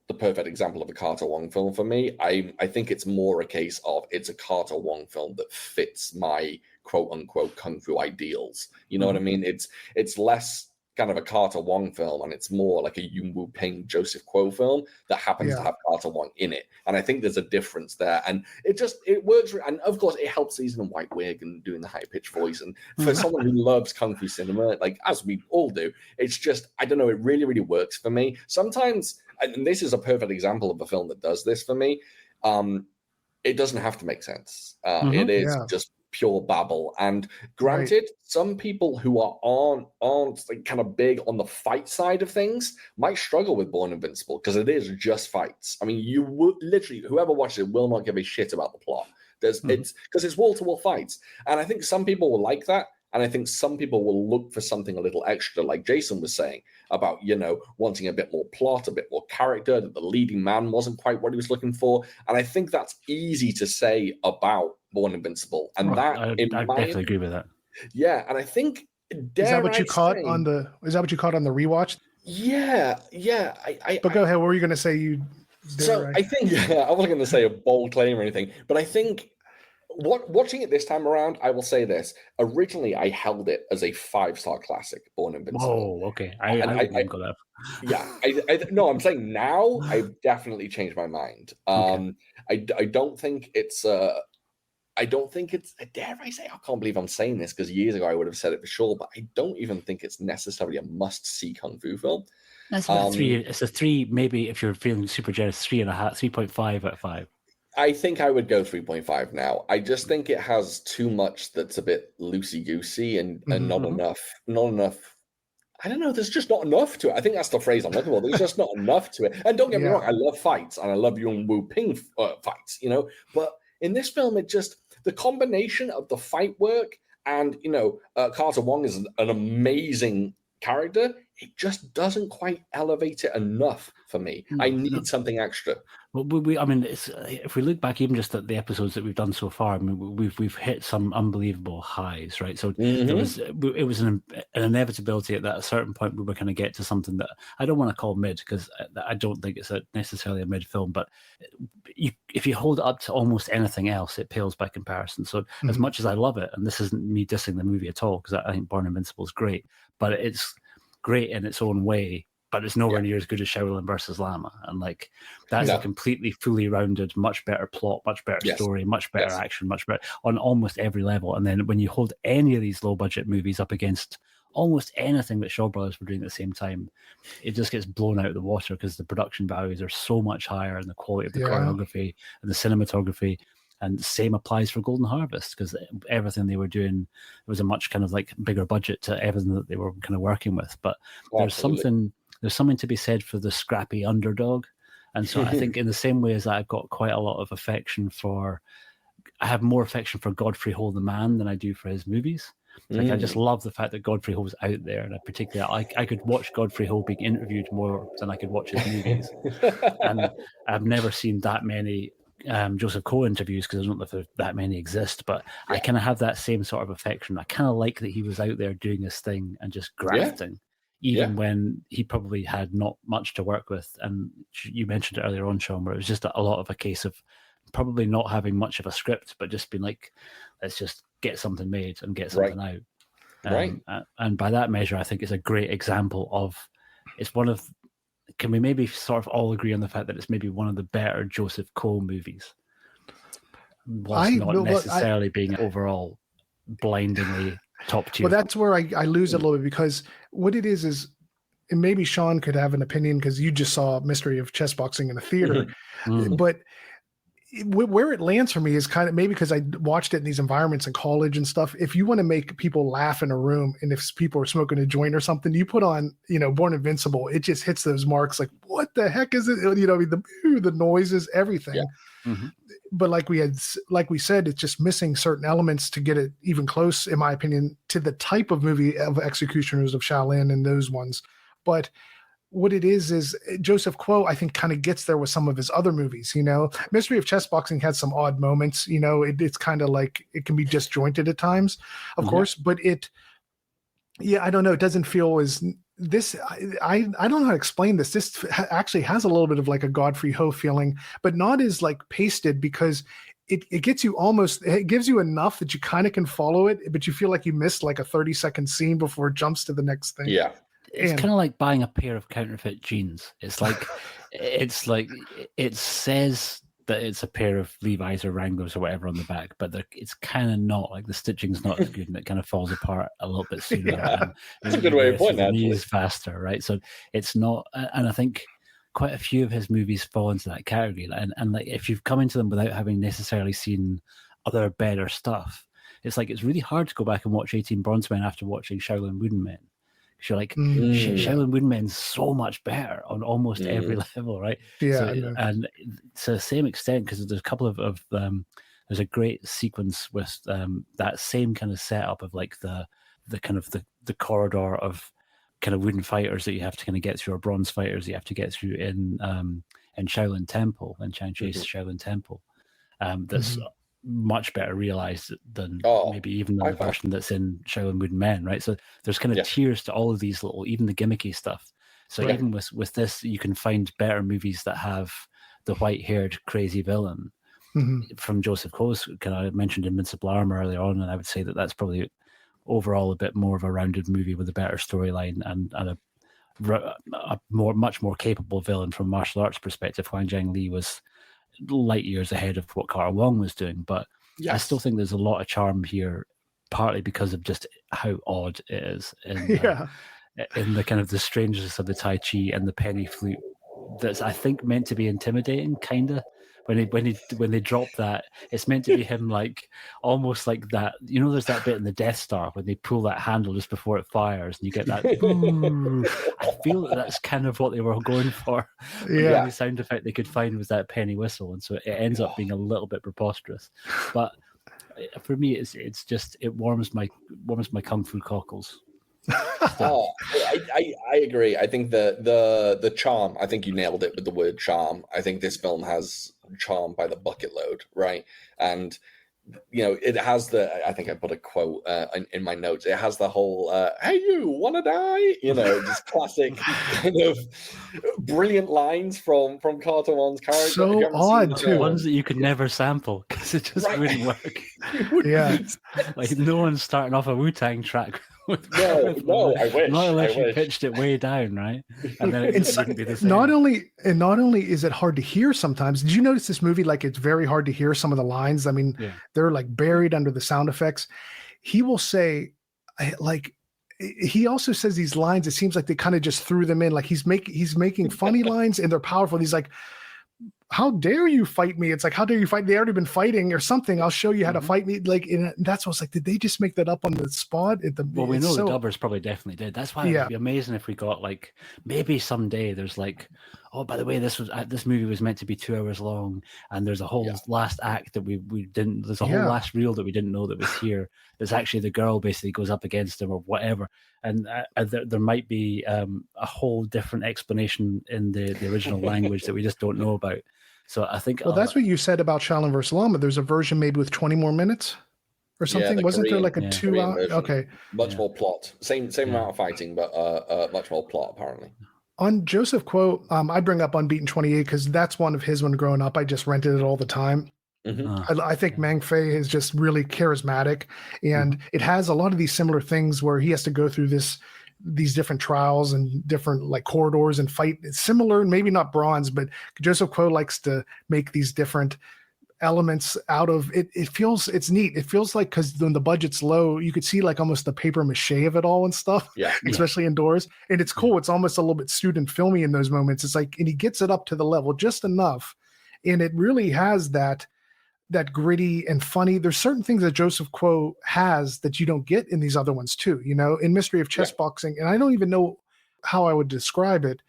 the perfect example of a Carter Wong film for me, I think it's more a case of it's a Carter Wong film that fits my quote unquote kung fu ideals. You know what I mean? It's less kind of a Carter Wong film, and it's more like a Yuen Woo-ping, Joseph Kuo film that happens to have Carter Wong in it. And I think there's a difference there, and it works. And of course, it helps he's in a white wig and doing the high pitched voice. And for someone who loves kung fu cinema, like as we all do, it's just, I don't know, it really, really works for me. Sometimes, and this is a perfect example of a film that does this for me. It doesn't have to make sense. It is just pure babble. And granted, some people who aren't like kind of big on the fight side of things might struggle with Born Invincible because it is just fights. I mean, you would literally, whoever watches it will not give a shit about the plot. It's because it's wall-to-wall fights, and I think some people will like that. And I think some people will look for something a little extra, like Jason was saying, about, wanting a bit more plot, a bit more character, that the leading man wasn't quite what he was looking for. And I think that's easy to say about Born Invincible. And I definitely agree with that. Yeah, and I think... Is that what you caught on the rewatch? Yeah. But go ahead, what were you going to say? I think, I wasn't going to say a bold claim or anything, but I think... Watching it this time around, I will say this. Originally, I held it as a 5-star classic, Born Invincible. Oh, okay. I got that. Yeah. No, I'm saying now I've definitely changed my mind. I don't think it's dare I say, I can't believe I'm saying this because years ago I would have said it for sure, but I don't even think it's necessarily a must-see kung fu film. That's about 3. It's a 3, maybe if you're feeling super generous, 3.5, 3.5 out of 5. I think I would go 3.5 now. I just think it has too much that's a bit loosey-goosey and not enough. I don't know. There's just not enough to it. I think that's the phrase I'm looking for. There's just not enough to it. And don't get me wrong, I love fights and I love Yuen Woo-ping fights, But in this film, the combination of the fight work and, Carter Wong is an amazing character. It just doesn't quite elevate it enough for me. I need something extra. Well, if we look back even just at the episodes that we've done so far, I mean, we've hit some unbelievable highs, right? So it was an inevitability at a certain point we were going to get to something that I don't want to call mid, because I don't think it's necessarily a mid film, but if you hold it up to almost anything else, it pales by comparison. So as much as I love it, and this isn't me dissing the movie at all, because I think Born Invincible is great, but it's great in its own way. but it's nowhere near as good as Shaolin versus Lama. And like that's a completely fully rounded, much better plot, much better story, much better action, much better on almost every level. And then when you hold any of these low budget movies up against almost anything that Shaw Brothers were doing at the same time, it just gets blown out of the water because the production values are so much higher, and the quality of the choreography and the cinematography. And same applies for Golden Harvest, because everything they were doing was a much kind of like bigger budget to everything that they were kind of working with. But there's something to be said for the scrappy underdog. And so I think in the same way as I've got quite a lot of affection for, I have more affection for Godfrey Ho the man than I do for his movies. Like I just love the fact that Godfrey Ho was out there, and I could watch Godfrey Ho being interviewed more than I could watch his movies. And I've never seen that many Joseph Coe interviews, because I don't know if that many exist, but I kind of have that same sort of affection. I kind of like that he was out there doing his thing and just grafting, even when he probably had not much to work with. And you mentioned it earlier on, Shaun, where it was just a lot of a case of probably not having much of a script, but just being like, let's just get something made and get something out. And by that measure, I think it's a great example of, it's one of, can we maybe sort of all agree on the fact that it's maybe one of the better Joseph Coe movies, whilst not necessarily being overall blindingly top tier? Well, that's where I lose it a little bit, because what it is, and maybe Shaun could have an opinion because you just saw Mystery of Chess Boxing in a theater, but where it lands for me is kind of maybe because I watched it in these environments in college and stuff. If you want to make people laugh in a room, and if people are smoking a joint or something, you put on, Born Invincible, it just hits those marks. Like, what the heck is it? The noises, everything. But like we said, it's just missing certain elements to get it even close, in my opinion, to the type of movie of Executioners of Shaolin and those ones. But what it is Joseph Coe, I think, kind of gets there with some of his other movies. Mystery of Chess Boxing has some odd moments. It's kind of like it can be disjointed at times, of course, but I don't know. It doesn't feel as this. I don't know how to explain this. This actually has a little bit of like a Godfrey Ho feeling, but not as like pasted, because it gets you almost, it gives you enough that you kind of can follow it, but you feel like you missed like a 30-second scene before it jumps to the next thing. Yeah. It's kind of like buying a pair of counterfeit jeans. It's like it says that it's a pair of Levi's or Wranglers or whatever on the back, but it's kind of not. Like the stitching's not as good, and it kind of falls apart a little bit sooner. And that's a good way of putting it. Knees faster, right? So it's not. And I think quite a few of his movies fall into that category. And like if you've come into them without having necessarily seen other better stuff, it's like it's really hard to go back and watch 18 Bronze Men after watching Shaolin Wooden Men. You're like, Shaolin Wooden Men's so much better on almost every level, right? Yeah. And to the same extent, because there's a couple of there's a great sequence with that same kind of setup of like the kind of the corridor of kind of wooden fighters that you have to kind of get through, or bronze fighters you have to get through in Shaolin Temple, in Changchase Shaolin Temple. That's much better realized than maybe even the version that's in Shaolin Wooden Men, right? So there's kind of tiers to all of these little, even the gimmicky stuff. So even with this, you can find better movies that have the white-haired crazy villain from Joseph Coe's. I mentioned Invincible Armor earlier on, and I would say that that's probably overall a bit more of a rounded movie with a better storyline and a much more capable villain from a martial arts perspective. Huang Zhang Li was light years ahead of what Carter Wong was doing, but I still think there's a lot of charm here, partly because of just how odd it is in the kind of the strangeness of the Tai Chi and the penny flute that's, I think, meant to be intimidating, kind of. When they drop that, it's meant to be him like almost like that. There's that bit in the Death Star when they pull that handle just before it fires, and you get that. I feel that's kind of what they were going for. The only sound effect they could find was that penny whistle, and so it ends up being a little bit preposterous. But for me, it's just it warms my kung fu cockles. I agree. I think the charm, I think you nailed it with the word charm. I think this film has charm by the bucket load, right? And it has I think I put a quote in my notes. It has the whole hey, you wanna die, just classic kind of brilliant lines from Carter Wong's character. So odd too, ones that you could never sample because it just wouldn't work. Yeah. Like no one's starting off a Wu-Tang track No, I wish. Not unless I you wish. pitched it way down, right? And then it wouldn't be the same. Not only is it hard to hear sometimes. Did you notice this movie? Like, it's very hard to hear some of the lines. I mean, they're like buried under the sound effects. He will say, like, he also says these lines. It seems like they kind of just threw them in. Like he's making funny lines and they're powerful. He's like, how dare you fight me? It's like, how dare you fight? They already been fighting or something. I'll show you how to fight me. Like, and that's what's like, did they just make that up on the spot? Well, we know the dubbers probably definitely did. That's why it'd be amazing if we got like, maybe someday there's like, oh, by the way, this movie was meant to be 2 hours long, and there's a whole last act that we didn't. There's a whole last reel that we didn't know that was here. There's actually the girl basically goes up against him or whatever, and there might be a whole different explanation in the original language that we just don't know about. So I think that's what you said about Shaolin vs. Lama. There's a version maybe with 20 more minutes or something. Wasn't there like a 2 hour? Okay, much more plot. Same amount of fighting, but much more plot apparently. On Joseph Quo, I bring up Unbeaten 28 because that's one of his when growing up. I just rented it all the time. I think Mang Fei is just really charismatic, and it has a lot of these similar things where he has to go through these different trials and different like corridors and fight. It's similar, maybe not bronze, but Joseph Quo likes to make these different elements out of it. It's neat. It feels like, because when the budget's low, you could see like almost the paper mache of it all and stuff, especially indoors. And it's cool. It's almost a little bit student filmy in those moments. It's like, and he gets it up to the level just enough. And it really has that gritty and funny. There's certain things that Joseph Quo has that you don't get in these other ones too, in Mystery of Chess Boxing. And I don't even know how I would describe it.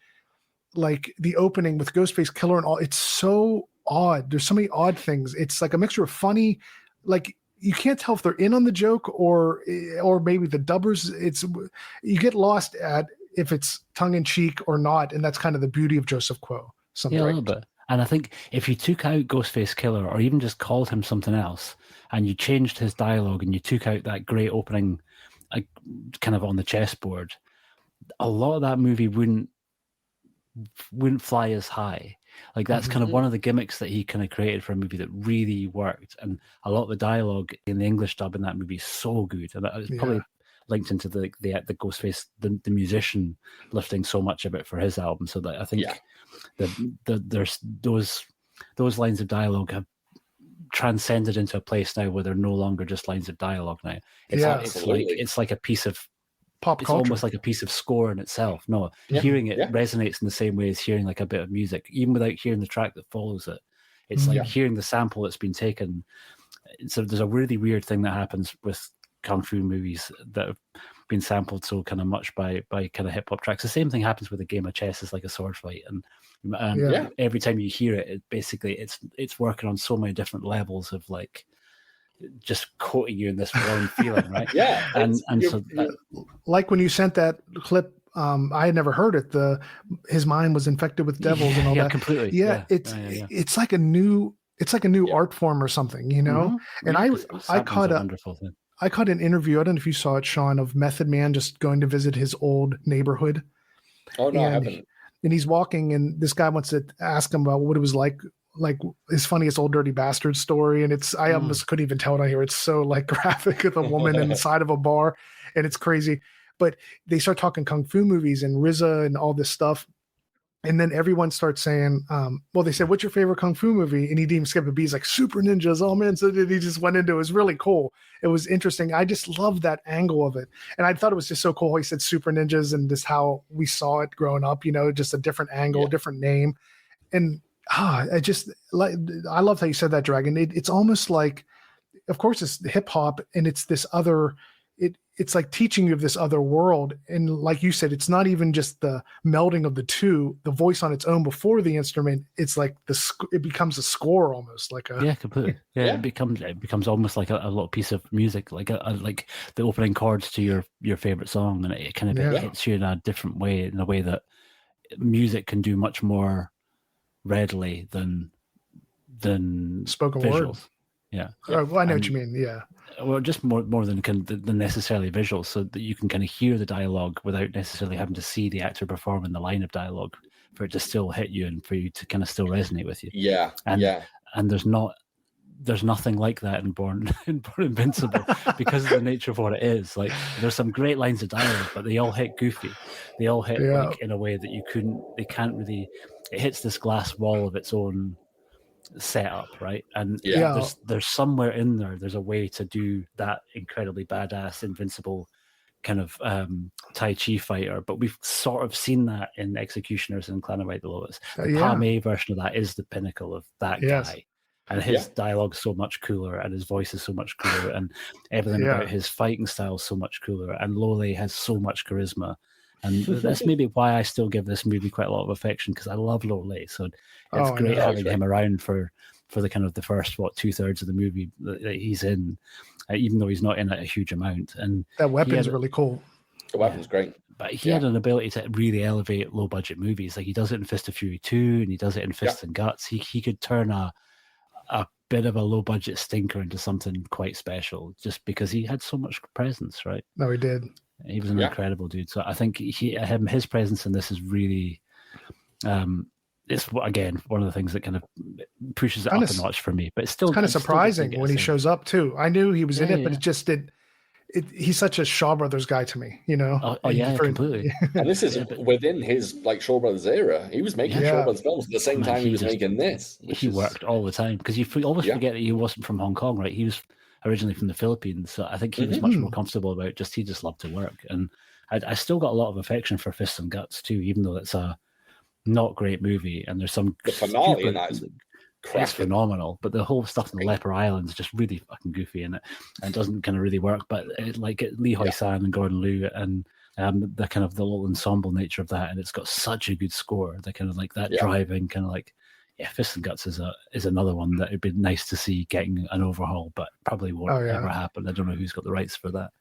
Like the opening with Ghostface Killer and all, it's so odd. There's so many odd things. It's like a mixture of funny, like you can't tell if they're in on the joke or maybe the dubbers. You get lost at if it's tongue in cheek or not. And that's kind of the beauty of Joseph Quo. A little bit. And I think if you took out Ghostface Killer or even just called him something else and you changed his dialogue and you took out that great opening kind of on the chessboard, a lot of that movie wouldn't fly as high. Like that's kind of one of the gimmicks that he kind of created for a movie that really worked. And a lot of the dialogue in the English dub in that movie is so good. And it's probably linked into the Ghostface, the musician lifting so much of it for his album. So that I think there's those lines of dialogue have transcended into a place now where they're no longer just lines of dialogue now. It's like a piece of pop culture. It's almost like a piece of score in itself. Hearing it resonates in the same way as hearing like a bit of music, even without hearing the track that follows it. It's like hearing the sample that's been taken. So there's a really weird thing that happens with kung fu movies that have been sampled so kind of much by kind of hip hop tracks. The same thing happens with a game of chess. It's like a sword fight, and every time you hear it, it's working on so many different levels of like just coating you in this warm feeling, right? Like when you sent that clip, I had never heard it. His mind was infected with devils and all that. Completely. It's like a new art form or something, And I caught an interview. I don't know if you saw it, Shaun, of Method Man just going to visit his old neighborhood. Oh no, I haven't. And he's walking, and this guy wants to ask him about what it was like his funniest old dirty bastard story. And I almost couldn't even tell it on here. It's so like graphic with a woman inside of a bar, and it's crazy. But they start talking kung fu movies and RZA and all this stuff. And then everyone starts saying, they said, what's your favorite kung fu movie? And he didn't even skip a beat. He's like, Super Ninjas. Oh man. So he just went into it. It was really cool. It was interesting. I just loved that angle of it. And I thought it was just so cool. He said Super Ninjas and just how we saw it growing up, just a different angle, different name. And I love how you said that, Dragon. It's almost like, of course it's hip hop and it's this other, it's like teaching you of this other world. And like you said, it's not even just the melding of the two, the voice on its own before the instrument. It's like it becomes a score almost like completely. It becomes almost like a little piece of music, like like the opening chords to your favorite song. And it kind of hits you in a different way, in a way that music can do much more readily than spoken visuals. word. Yeah. Well, I know what you mean. Yeah. Well, just more than necessarily visuals, so that you can kind of hear the dialogue without necessarily having to see the actor perform in the line of dialogue for it to still hit you and for you to kind of still resonate with you. And there's not there's nothing like that in Born Invincible because of the nature of what it is. Like, there's some great lines of dialogue, but they all hit goofy. They all hit like in a way that they can't really. It hits this glass wall of its own setup, right? And there's somewhere in there's a way to do that incredibly badass invincible kind of Tai Chi fighter, but we've sort of seen that in Executioners and Clan of White Lotus. The Palme version of that is the pinnacle of that guy, and his dialogue's so much cooler, and his voice is so much cooler, and everything about his fighting style is so much cooler, and Lole has so much charisma. And that's maybe why I still give this movie quite a lot of affection, because I love Lole. So it's great having him around for the kind of the first 2/3 of the movie that he's in, even though he's not in it a huge amount. And that weapon's really cool. The weapon's great. But he had an ability to really elevate low budget movies. Like, he does it in Fist of Fury 2, and he does it in Fists and Guts. He could turn a bit of a low budget stinker into something quite special, just because he had so much presence, right? No, he did. He was an incredible dude. So I think his presence in this is really, it's again one of the things that kind of pushes it up a notch for me. But it's still kind of surprising when he shows up too. I knew he was in it, but it just did. He's such a Shaw Brothers guy to me, you know. Completely. And this is within his Shaw Brothers era. He was making Shaw Brothers films at the same time he was making this. He worked all the time, because you always forget that he wasn't from Hong Kong, right? He was originally from the Philippines, so I think he was much more comfortable about he just loved to work. And I still got a lot of affection for Fists and Guts too, even though it's a not great movie, and there's some the finale in that is it's phenomenal, but the whole stuff in the Leper Island is just really fucking goofy in it, and doesn't kind of really work. But Lee Hoi San and Gordon Liu, and the kind of the little ensemble nature of that, and it's got such a good score. The kind of like that driving kind of like Fists and Guts is another one that it'd be nice to see getting an overhaul, but probably won't ever happen. I don't know who's got the rights for that.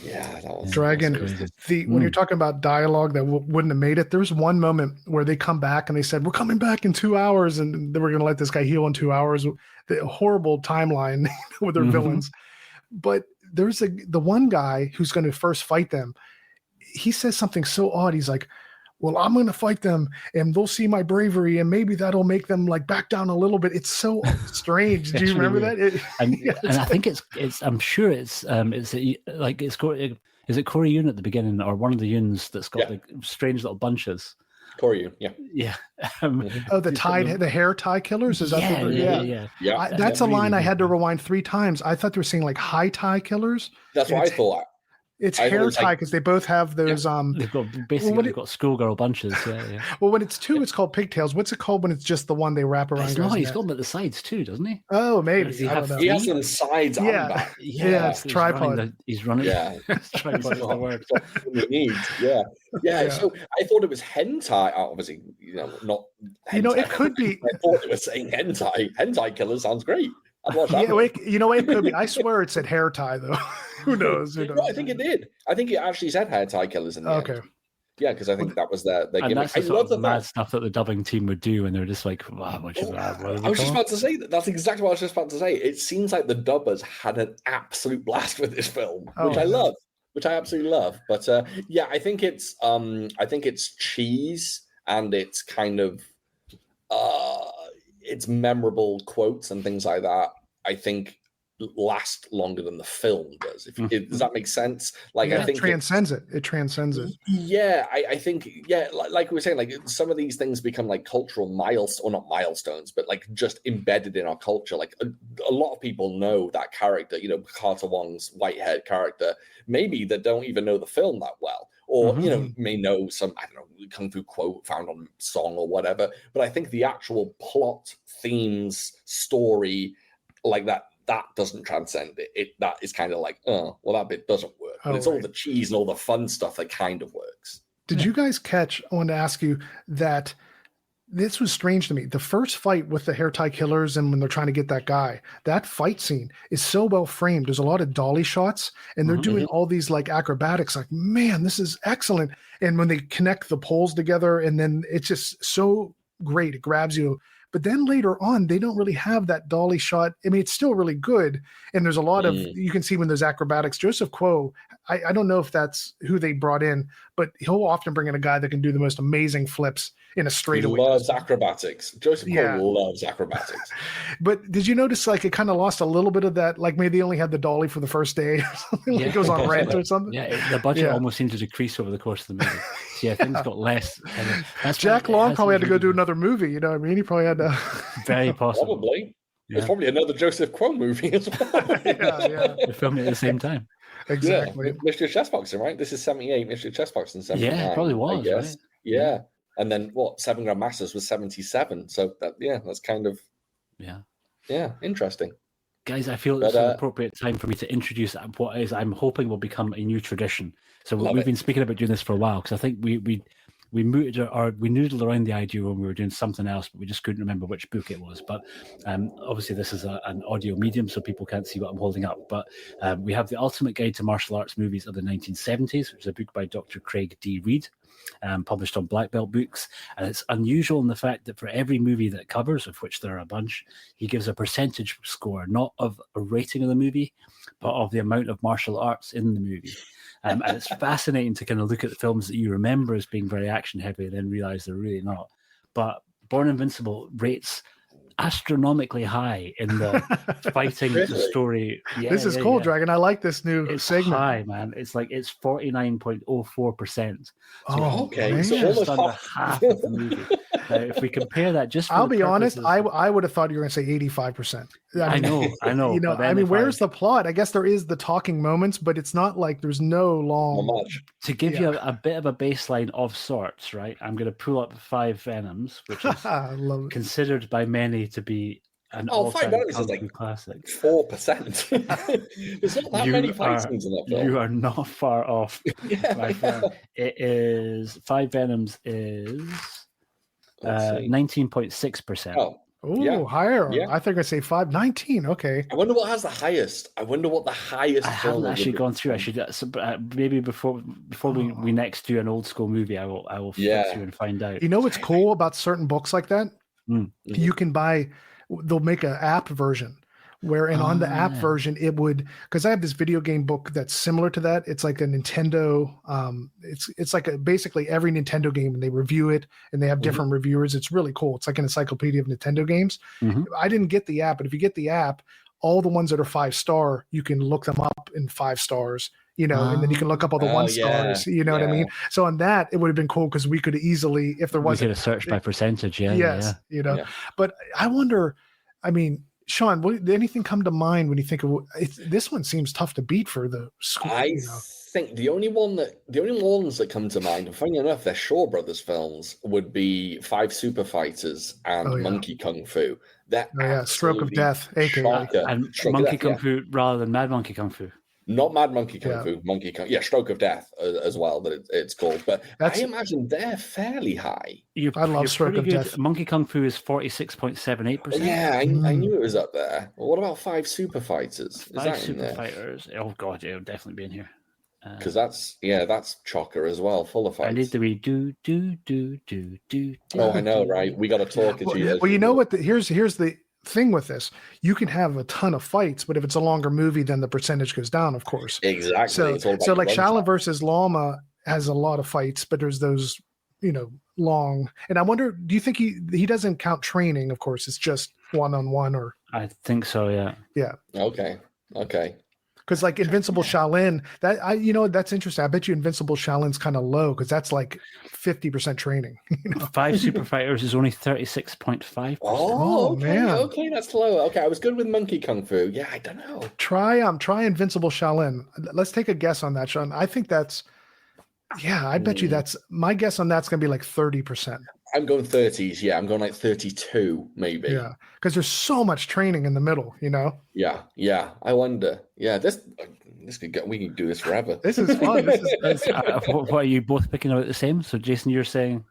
Yeah, that was Dragon. When you're talking about dialogue that wouldn't have made it, there was one moment where they come back and they said, "We're coming back in 2 hours," and they were going to let this guy heal in 2 hours. The horrible timeline with their villains. But there's the one guy who's going to first fight them. He says something so odd. He's like, "Well, I'm going to fight them, and they'll see my bravery, and maybe that'll make them like back down a little bit." It's so strange. Do you remember that? And I think it's. I'm sure it's like it's. Is it Corey Yoon at the beginning, or one of the Yoons that's got the strange little bunches? Corey Yoon, yeah. The hair tie killers. Is that? Yeah. That's a line I had to rewind 3 times. I thought they were saying like high tie killers. That's what I thought. It's hair tie because they both have those. They've got they've got schoolgirl bunches. Yeah. Well, when it's 2, it's called pigtails. What's it called when it's just the one they wrap around? He's got them at the sides too, doesn't he? Oh, maybe. He has them sides and back. Yeah, it's tripod. He's running. Yeah, tripod is the word. We need. Yeah. So I thought it was hentai. Obviously, not. Hentai. It could be. I thought they were saying hentai. Hentai killer sounds great. I'd watch that. It could be. I swear it said hair tie though. Who knows? No, I think it did. I think it actually said hair tie killers in the end. Yeah, because I think that was their gimmick. That's the sort of mad stuff that the dubbing team would do, and they're just like, "Wow, what is that?" I was just about to say that. That's exactly what I was just about to say. It seems like the dubbers had an absolute blast with this film, which I love, which I absolutely love. But I think it's cheese, and it's kind of it's memorable quotes and things like that. I think last longer than the film does. Does that make sense? Like, I think it transcends it. It transcends it. Yeah, I think like we were saying, like some of these things become like cultural milestones, or not milestones, but like just embedded in our culture. Like a lot of people know that character, Carter Wong's white-haired character, maybe that don't even know the film that well. Or, may know some, I don't know, kung fu quote found on song or whatever. But I think the actual plot, themes, story, like that doesn't transcend it. That is kind of like, that bit doesn't work. But it's all the cheese and all the fun stuff that kind of works. Did you guys catch, I wanted to ask you that this was strange to me. The first fight with the hair tie killers and when they're trying to get that guy, that fight scene is so well framed. There's a lot of dolly shots and they're doing all these like acrobatics. Like, man, this is excellent. And when they connect the poles together and then it's just so great. It grabs you. But then later on, they don't really have that dolly shot. I mean, it's still really good. And there's a lot of, you can see when there's acrobatics. Joseph Kuo, I don't know if that's who they brought in, but he'll often bring in a guy that can do the most amazing flips in a He straightaway. loves acrobatics. Joseph Yeah. Cole loves acrobatics. But did you notice like it kind of lost a little bit of that? Like maybe they only had the dolly for the first day or something. Like it was on rent or something. Yeah, the budget Yeah. almost seemed to decrease over the course of the movie. So yeah, things got less. That's Jack why it Long has probably had these to go really do another movie. You know what I mean? He probably had to. Very possible. Probably. Yeah. It's probably another Joseph Quo movie as well. Yeah. They're filming it at the same time. Exactly. Yeah. Mystery of Chessboxing, right? This is 78, Mystery of Chessboxing 79. Yeah, it probably was, I guess. right? Yeah. And then what? 7 Grandmasters was 77. So that's kind of interesting. Guys, I feel it's an appropriate time for me to introduce what is I'm hoping will become a new tradition. So we've been speaking about doing this for a while because I think we noodled around the idea when we were doing something else, but we just couldn't remember which book it was. But obviously this is an audio medium, so people can't see what I'm holding up. But we have The Ultimate Guide to Martial Arts Movies of the 1970s, which is a book by Dr. Craig D. Reed, published on Black Belt Books. And it's unusual in the fact that for every movie that it covers, of which there are a bunch, he gives a percentage score, not of a rating of the movie, but of the amount of martial arts in the movie. And it's fascinating to kind of look at the films that you remember as being very action heavy and then realize they're really not. But Born Invincible rates astronomically high in the fighting the story. Yeah, this is cool, Dragon. I like this new it's segment. high, man. It's 49.04%. Oh, okay. Man. So Just almost under half of the movie. Now, if we compare that, just for I'll the be honest, purposes- I would have thought you were going to say 85%. I know. You know, but then I mean, if where's the plot? I guess there is the talking moments, but it's not like there's no long. not much. to give you a bit of a baseline of sorts, right? I'm going to pull up 5 Venoms, which is I love it. considered by many to be an 5 all-time Venoms kung is like fu classic. 4%. There's not that many fight scenes in that film. You are not far off. Yeah, my friend. It is 5 Venoms is Let's see. 19.6%. Oh, Ooh, yeah. higher. Yeah. I think I say 519. Okay. I wonder what has the highest. I wonder what the highest. I haven't film actually would gone be. through. I should maybe before we next do an old school movie, I will flip through and find out. You know what's cool about certain books like that? You can buy. They'll make an app version wherein on the app version it would, because I have this video game book that's similar to that. It's like a Nintendo. It's like basically every Nintendo game, and they review it, and they have different reviewers. It's really cool. It's like an encyclopedia of Nintendo games. I didn't get the app, but if you get the app, all the ones that are 5-star, you can look them up in 5 stars. You know, and then you can look up all the 1 stars. You know what I mean? So on that, it would have been cool because we could easily, if there We wasn't could have searched by percentage. Yeah. yes, you know. But I wonder. I mean, Shaun, did anything come to mind when you think of this one? Seems tough to beat for the school. I think the only ones that come to mind, and funny enough, they're Shaw Brothers films, would be 5 Super Fighters and Monkey Kung Fu. That Stroke of Death, aka and Monkey Kung Fu rather than Mad Monkey Kung Fu. Not Mad Monkey Kung Fu, Monkey Kung, Stroke of Death as well. That it's called, but I imagine they're fairly high. I love Stroke of Death. Monkey Kung Fu is 46.78%. Yeah, I knew it was up there. Well, what about 5 Super Fighters? 5 Super Fighters. Oh god, it'll definitely be in here. Because that's chocker as well, full of fights. I need the do. Oh, I know, right? We got to talk at you. Well, you know what? Here's the thing with this. You can have a ton of fights, but if it's a longer movie, then the percentage goes down, of course. Exactly. So like Shaolin versus Lama has a lot of fights, but there's those, long. And I wonder, do you think he doesn't count training? Of course, it's just one-on-one or. I think so. Yeah. Yeah. Okay. Because like Invincible Shaolin, that's interesting. I bet you Invincible Shaolin's kind of low because that's like 50% training. 5 Super Fighters is only 36.5%. Oh, okay, man. Okay, that's low. Okay, I was good with Monkey Kung Fu. Yeah, I don't know. Try Invincible Shaolin. Let's take a guess on that, Shaun. I think that's. Yeah, I bet you that's my guess on that's going to be like 30%. I'm going 30s. Yeah, I'm going like 32 maybe. Yeah, because there's so much training in the middle, Yeah. I wonder. Yeah, this we can do this forever. This is fun. What are you both picking out the same? So, Jason, you're saying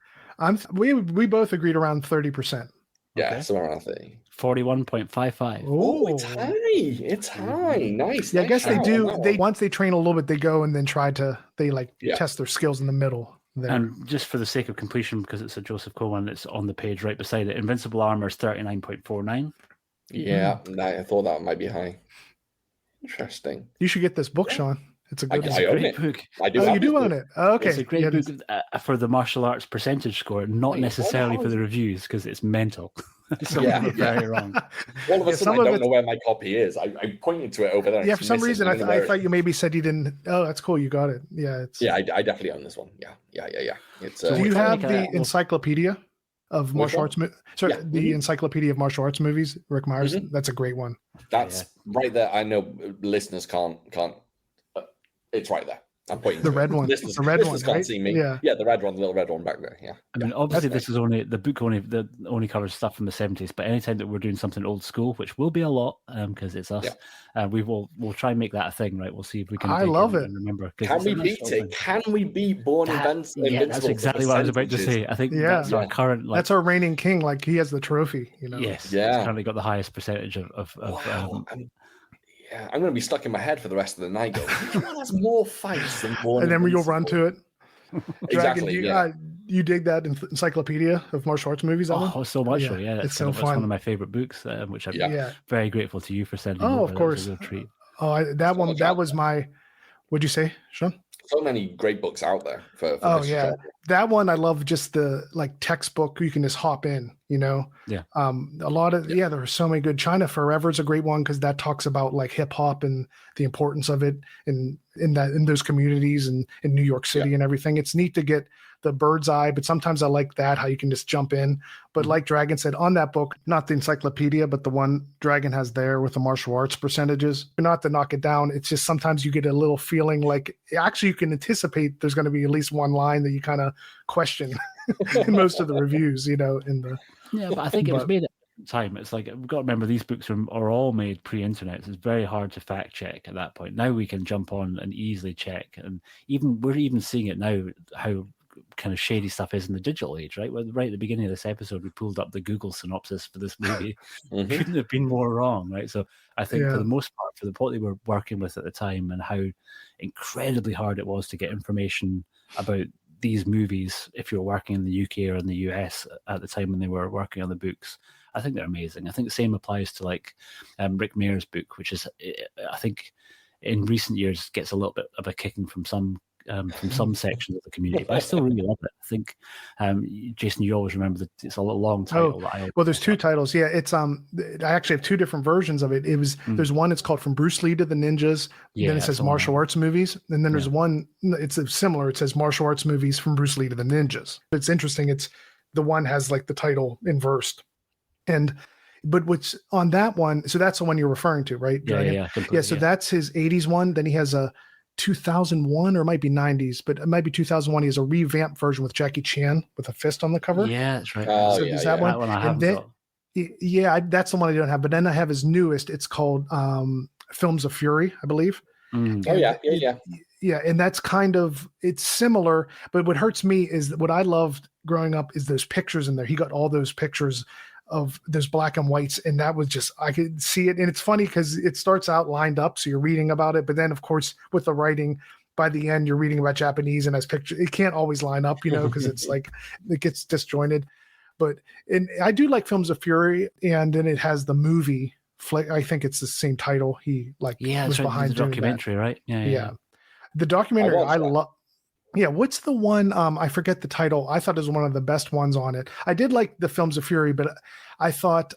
we both agreed around 30%. Yeah, somewhere around 30. 41.55. Oh, it's high. It's high. Nice. Yeah, I guess they do. They once they train a little bit, they go and then test their skills in the middle. There. And just for the sake of completion, because it's a Joseph Coe one, it's on the page right beside it. Invincible Armor is 39.49. Yeah, I thought that might be high. Interesting. You should get this book, Shaun. It's a good I one. own Great it. book. I do. Oh, have you this do book. own it. Oh, okay. It's a great Yeah, book for the martial arts percentage score, not Wait, necessarily what for the the hell reviews, because it's mental. Some Yeah, of them are very wrong. All of a Yeah, sudden, some I of don't it's- know where my copy is. I pointed to it over there. Yeah, It's for some missing. reason, don't know I where it thought is. you maybe said you didn't. Oh, that's cool. You got it. Yeah. It's. Yeah, I definitely own this one. Yeah. It's. So Do you we're trying to have make the a- encyclopedia of Which martial one? arts? Sorry, Yeah. the encyclopedia of martial arts movies. Rick Myers. Mhm. That's a great one. That's right there. I know listeners can't. It's right there. I'm pointing The to red it. one. Listeners, the red listeners one, can't right? see me. Yeah. The red one, the little red one back there. Yeah. I mean, obviously, this is only the book only covers stuff from the 70s. But anytime that we're doing something old school, which will be a lot, because it's us, we'll try and make that a thing, right? We'll see if we can. I dig love in it. and remember. 'Cause Can it's we a nice beat little it? thing. Can we beat Born Invincible? Yeah, that's exactly what I was about to say. I think that's our current. That's our reigning king. Like he has the trophy. You know. Yes. Yeah. It's currently got the highest percentage of Wow. I'm going to be stuck in my head for the rest of the night. Going, which one has more fights than Born And then you'll Invincible? run to it. Dragon, Exactly. you dig that encyclopedia of martial arts movies? Alan? Oh, so much Yeah, so, yeah. it's so It's fun. one of my favorite books, which I'm Yeah. very grateful to you for sending. Oh, over. of That course. was a real treat. Oh, that was my. What'd you say, Shaun? So many great books out there for Oh this yeah, genre. that one I love. Just the textbook you can just hop in. You know. Yeah. A lot of there are so many good. China Forever is a great one because that talks about like hip hop and the importance of it in those communities and in New York City and everything. It's neat to get the bird's eye, but sometimes I like that how you can just jump in. But like Dragon said on that book, not the encyclopedia, but the one Dragon has there with the martial arts percentages, not to knock it down. It's just sometimes you get a little feeling like actually you can anticipate there's going to be at least one line that you kind of question in most of the reviews, you know, but I think it was made at the time. It's like we've got to remember these books are all made pre-internet. So it's very hard to fact check at that point. Now we can jump on and easily check, and we're even seeing it now how kind of shady stuff is in the digital age, right? Well, right at the beginning of this episode, we pulled up the Google synopsis for this movie. Couldn't have been more wrong, right? So I think for the most part, for what they were working with at the time and how incredibly hard it was to get information about these movies if you're working in the UK or in the US at the time when they were working on the books, I think they're amazing. I think the same applies to like Rick Mayer's book, which is, I think, in recent years gets a little bit of a kicking from some sections of the community, but I still really love it. I think, Jason, you always remember that it's a long title. Well, there's two titles. Yeah, it's I actually have two different versions of it. It was there's one. It's called From Bruce Lee to the Ninjas. Then it says martial arts movies, and then there's one. It's similar. It says martial arts movies from Bruce Lee to the Ninjas. It's interesting. It's the one has like the title inversed, but what's on that one? So that's the one you're referring to, right? Yeah. So that's his 80s one. Then he has a 2001 or it might be 90s, but it might be 2001. He has a revamped version with Jackie Chan with a fist on the cover. Yeah, that's right. There's that one. That one I haven't got. That's the one I don't have. But then I have his newest. It's called Films of Fury, I believe. Yeah, and that's kind of, it's similar, but what hurts me is what I loved growing up is those pictures in there. He got all those pictures of those black and whites, and that was just, I could see it. And it's funny because it starts out lined up, so you're reading about it, but then of course with the writing, by the end you're reading about Japanese and as pictures, it can't always line up, you know, because it's like it gets disjointed. But I do like Films of Fury, and then it has the movie. I think it's the same title. He was behind the documentary, right? Yeah. The documentary I love. Yeah, what's the one? I forget the title. I thought it was one of the best ones on it. I did like the Films of Fury, but I thought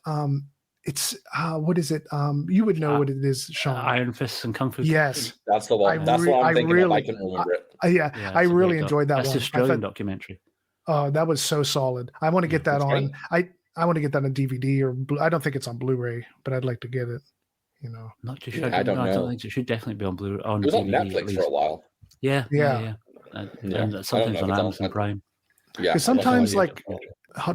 it's what is it? You would know what it is, Shaun. Iron Fists and Kung Fu. Yes, that's the one. That's what I'm thinking of. I can remember it. I really enjoyed that one. That's a Australian documentary. Oh, that was so solid. I want to get that on. I want to get that on DVD or I don't think it's on Blu-ray, but I'd like to get it. You know, not too sure. I don't know. I don't think it should definitely be on Blu-ray. It was on Netflix for a while. Yeah. And sometimes on Amazon Prime. Yeah, because sometimes like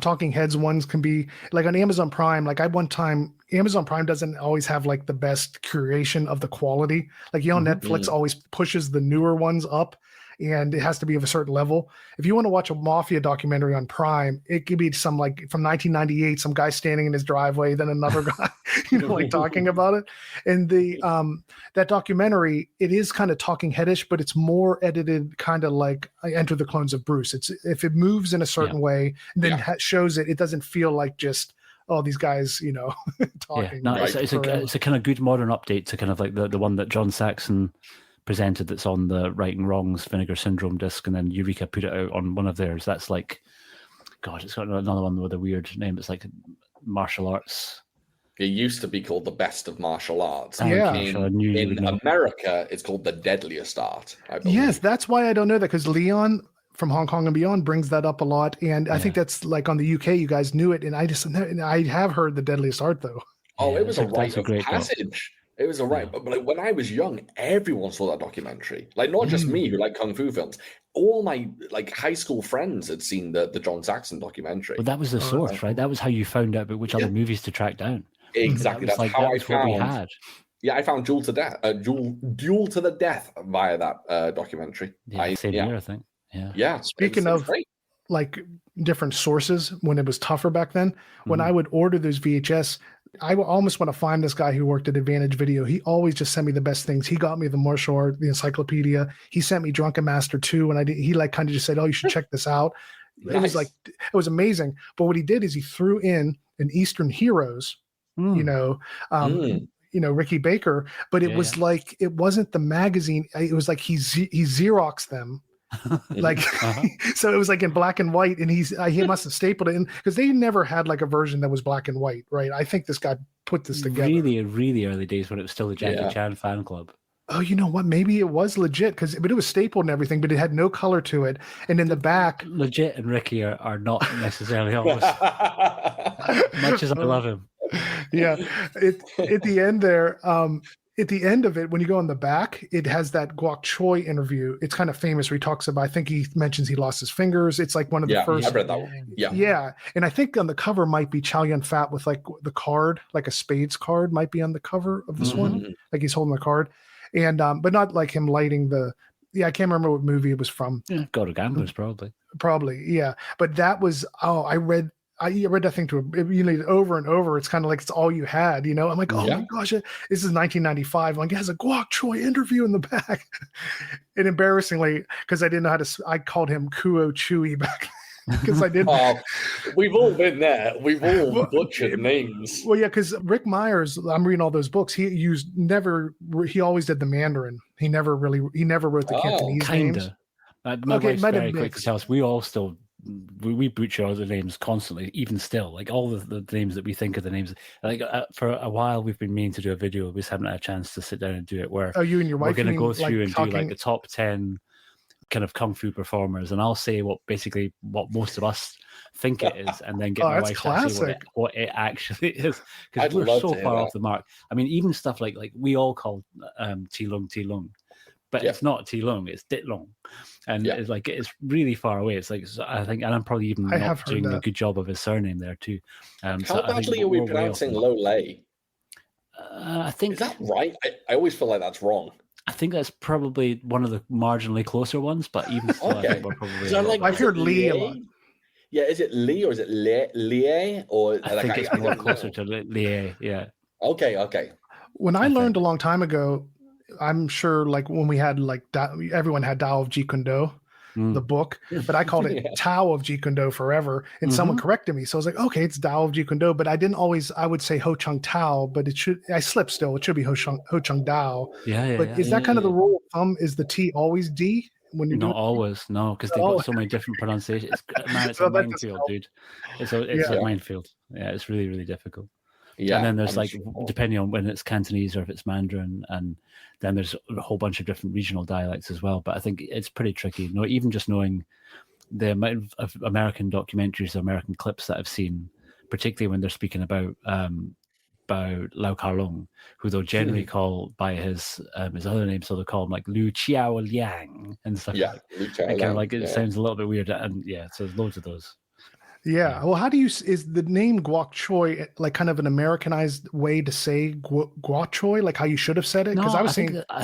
Talking Heads ones can be like on Amazon Prime. Like Amazon Prime doesn't always have like the best curation of the quality. Like Netflix always pushes the newer ones up, and it has to be of a certain level. If you want to watch a mafia documentary on Prime, it could be some like from 1998, some guy standing in his driveway, then another guy, like talking about it. And that documentary, it is kind of talking headish, but it's more edited, kind of like Enter the Clones of Bruce. It's if it moves in a certain way, then shows it. It doesn't feel like just these guys, talking. Yeah, no, it's a kind of good modern update to kind of like the one that John Saxon presented that's on the Right and Wrongs Vinegar Syndrome disc, and then Eureka put it out on one of theirs. That's like, God, it's got another one with a weird name. It's like martial arts. It used to be called the Best of Martial Arts. Yeah. In America, it's called the Deadliest Art, I believe. Yes, that's why I don't know that, because Leon from Hong Kong and Beyond brings that up a lot, and I think that's like on the UK, you guys knew it, and I have heard the Deadliest Art though. Oh, it was a rite of great passage. It was a right, but like when I was young, everyone saw that documentary. Like not just me who like kung fu films. All my like high school friends had seen the John Saxon documentary. But that was the source, right? That was how you found out about which other movies to track down. Exactly. That's like, how I found. What we had. Yeah, I found Duel to the Death via that documentary. Same year, I think. Yeah. Speaking of like different sources, when it was tougher back then, when I would order those VHS, I would almost want to find this guy who worked at Advantage Video. He always just sent me the best things. He got me the martial art, the encyclopedia. He sent me Drunken Master 2, and he like kind of just said, "Oh, you should check this out." Nice. It was amazing. But what he did is he threw in an Eastern Heroes, you know, Ricky Baker, but it was like, it wasn't the magazine. It was like he Xeroxed them. Like so it was like in black and white, and he must have stapled it in, because they never had like a version that was black and white, right? I think this guy put this together really early days when it was still the Jackie Chan fan club. Oh, you know what? Maybe it was legit, but it was stapled and everything, but it had no color to it. And in the back, legit and Ricky are not necessarily almost much as I love him. Yeah, at the end there. At the end of it, when you go on the back, it has that Guok Choi interview. It's kind of famous where he talks about, I think he mentions he lost his fingers. It's like one of the first. I read that one. Yeah. And I think on the cover might be Chow Yun Fat with like the card, like a spades card might be on the cover of this one. Like he's holding the card. And, but not like him lighting I can't remember what movie it was from. Yeah, God of Gamblers, probably. Probably, yeah. But that was, I read that thing over and over. It's kind of like it's all you had, you know. I'm like, oh my gosh, this is 1995. Like, it has a Guok Choi interview in the back. And embarrassingly, because I didn't know how to, I called him Kuo Chewy back because I didn't. We've all been there. We've all butchered names. Well, yeah, because Rick Myers, I'm reading all those books. He always did the Mandarin. He never wrote the Cantonese names. My wife's very quick to tell us we all still. We butcher other names constantly, even still. Like all the names that we think are the names. Like for a while, we've been meaning to do a video. We just haven't had a chance to sit down and do it. Where you and your wife we're going to go through and do like the top 10 kind of kung fu performers, and I'll say what most of us think it is, and then get my wife to say what it actually is, because we're so far off the mark. I mean, even stuff like we all call T-Lung. But it's not T-Lung, it's Dit-Lung. And it's really far away. It's like, so I think, and I'm probably even not doing a good job of his surname there too. How badly are we pronouncing Lo Lei? I think. Is that right? I always feel like that's wrong. I think that's probably one of the marginally closer ones, but even still, I think we're probably. I've heard Lee a lot. Yeah, is it Lee or is it Lie? Or I think it's more closer to Lie, yeah. Okay. When I learned a long time ago, I'm sure like when we had like everyone had Tao of Jeet Kune Do, the book, but I called it Tao of Jeet Kune Do forever, and someone corrected me. So I was like, okay, it's Tao of Jeet Kune Do, but I didn't always, I would say Ho Chung Tao, but I slipped still. It should be Ho Chung Dao. But is that kind of the rule of thumb? Is the T always D? When you're not always, no, because they've got so many different pronunciations. It's a minefield, dude. It's a minefield. Yeah, it's really, really difficult. Yeah, and then there's depending on when it's Cantonese or if it's Mandarin, and then there's a whole bunch of different regional dialects as well. But I think it's pretty tricky. Even just knowing the amount of American documentaries, American clips that I've seen, particularly when they're speaking about Lau Kar-Lung, who they'll generally call by his other name, so they'll call him like Lu Chiao Liang and stuff. Yeah, it sounds a little bit weird, and so there's loads of those. Yeah. Well, is the name Guok Choi like kind of an Americanized way to say Guok Choi, like how you should have said it? Because I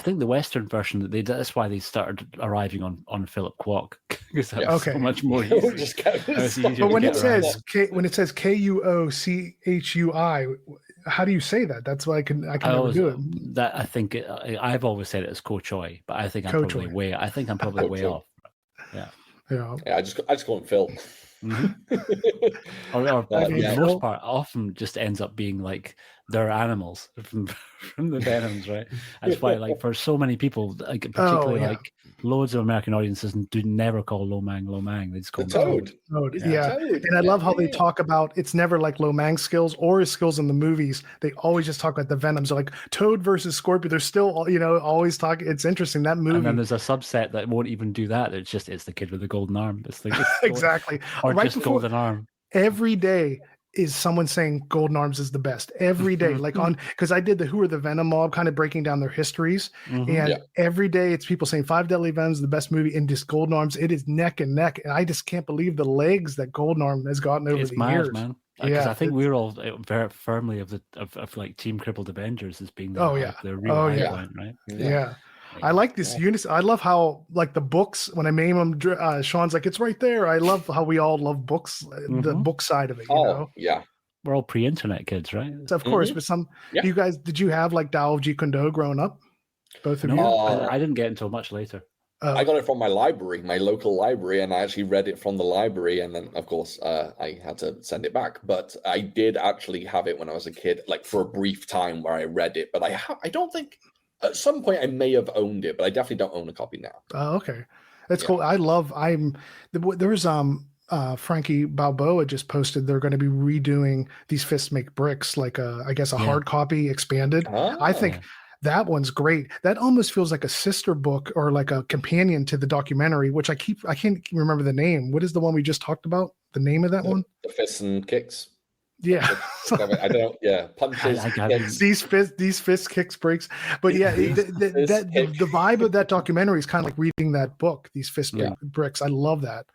think the Western version that's why they started arriving on Philip Kwok, because that's so much more easy. But when it says Kuochui, how do you say that? That's why I can never do it. That I think I've always said it as Ko Choi, but I think I'm probably way off. Yeah. I just call him Phil. Or for the Yeah. most part, often just ends up being like they're animals from the Venoms, right? That's why, like, for so many people, like particularly like loads of American audiences do never call Lomang. They just call him Toad. Toad. Yeah. Yeah. And I love how they talk about it's never like Lomang's skills or his skills in the movies. They always just talk about the Venoms. They're like Toad versus Scorpion. They're still, always talking. It's interesting. That movie. And then there's a subset that won't even do that. It's the kid with the golden arm. It's like exactly. or right just before, golden arm. Every day is someone saying Golden Arms is the best every day. Like because I did the Who Are the Venom mob, kind of breaking down their histories. And every day it's people saying Five Deadly Venoms is the best movie, and just Golden Arms, it is neck and neck. And I just can't believe the legs that Golden Arm has gotten over the years. Man. Because I think we're all very firmly of like Team Crippled Avengers as being the real point, right? Yeah. I like this unison. I love how, like, the books, when I name them, Shaun's like, it's right there. I love how we all love books, the book side of it. You know? Yeah. We're all pre-internet kids, right? Of course, but you guys, did you have like Tao of Jeet Kune Do growing up? Both of you? I didn't get until much later. I got it from my library, my local library, and I actually read it from the library. And then, of course, I had to send it back. But I did actually have it when I was a kid, like for a brief time where I read it. But I don't think at some point I may have owned it, but I definitely don't own a copy now. Oh, okay. That's cool. There's Frankie Balboa just posted they're going to be redoing These Fists Make Bricks, like I guess a hard copy expanded. I think that one's great. That almost feels like a sister book or like a companion to the documentary, which I can't remember the name. What is the one we just talked about? The name of that one? The Fists and Kicks. Yeah. I don't. Yeah, punches. These fists kicks breaks. But yeah, the vibe of that documentary is kind of like reading that book. These Fists Bricks. I love that.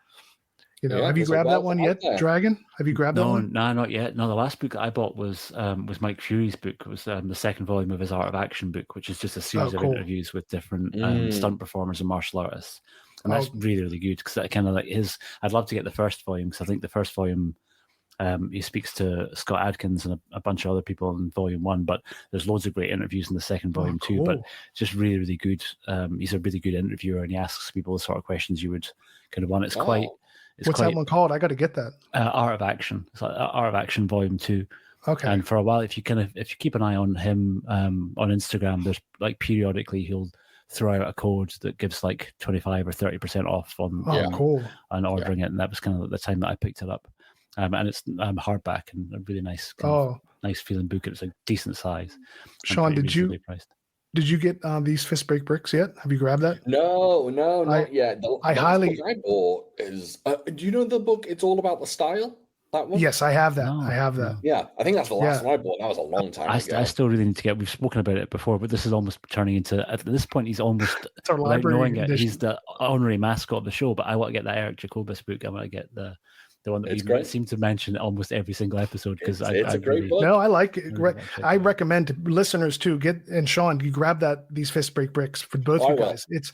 Have you grabbed that one yet, Dragon? Have you grabbed that one? No, not yet. No, the last book that I bought was Mike Fury's book. It was the second volume of his Art of Action book, which is just a series of interviews with different stunt performers and martial artists. And that's really, really good because that kind of like I'd love to get the first volume because I think the first volume he speaks to Scott Adkins and a bunch of other people in volume 1, but there's loads of great interviews in the second volume too. But just really, really good. He's a really good interviewer and he asks people the sort of questions you would kind of want. It's quite. What's that one called? I got to get that. Art of Action. It's like Art of Action Volume 2. Okay. And for a while, if you keep an eye on him on Instagram, there's like periodically he'll throw out a code that gives like 25 or 30% off on ordering it. And that was kind of the time that I picked it up. And it's hardback and a really nice, nice feeling book. It's a decent size. Shaun, did you get These Fist Break Bricks yet? Have you grabbed that? No, not yet. The I bought is. Do you know the book? It's All About the Style. That one. Yes, I have that. I have that. Yeah, I think that's the last one I bought. That was a long time ago. I still really need to get. We've spoken about it before, but this is almost turning into. At this point, he's almost without knowing it. He's the honorary mascot of the show. But I want to get that Eric Jacobus book. I want to get the one that we seem to mention almost every single episode because it's a great book. No, I like it. I recommend to listeners too. And Shaun, you grab These Fist Break Bricks for both you guys. It's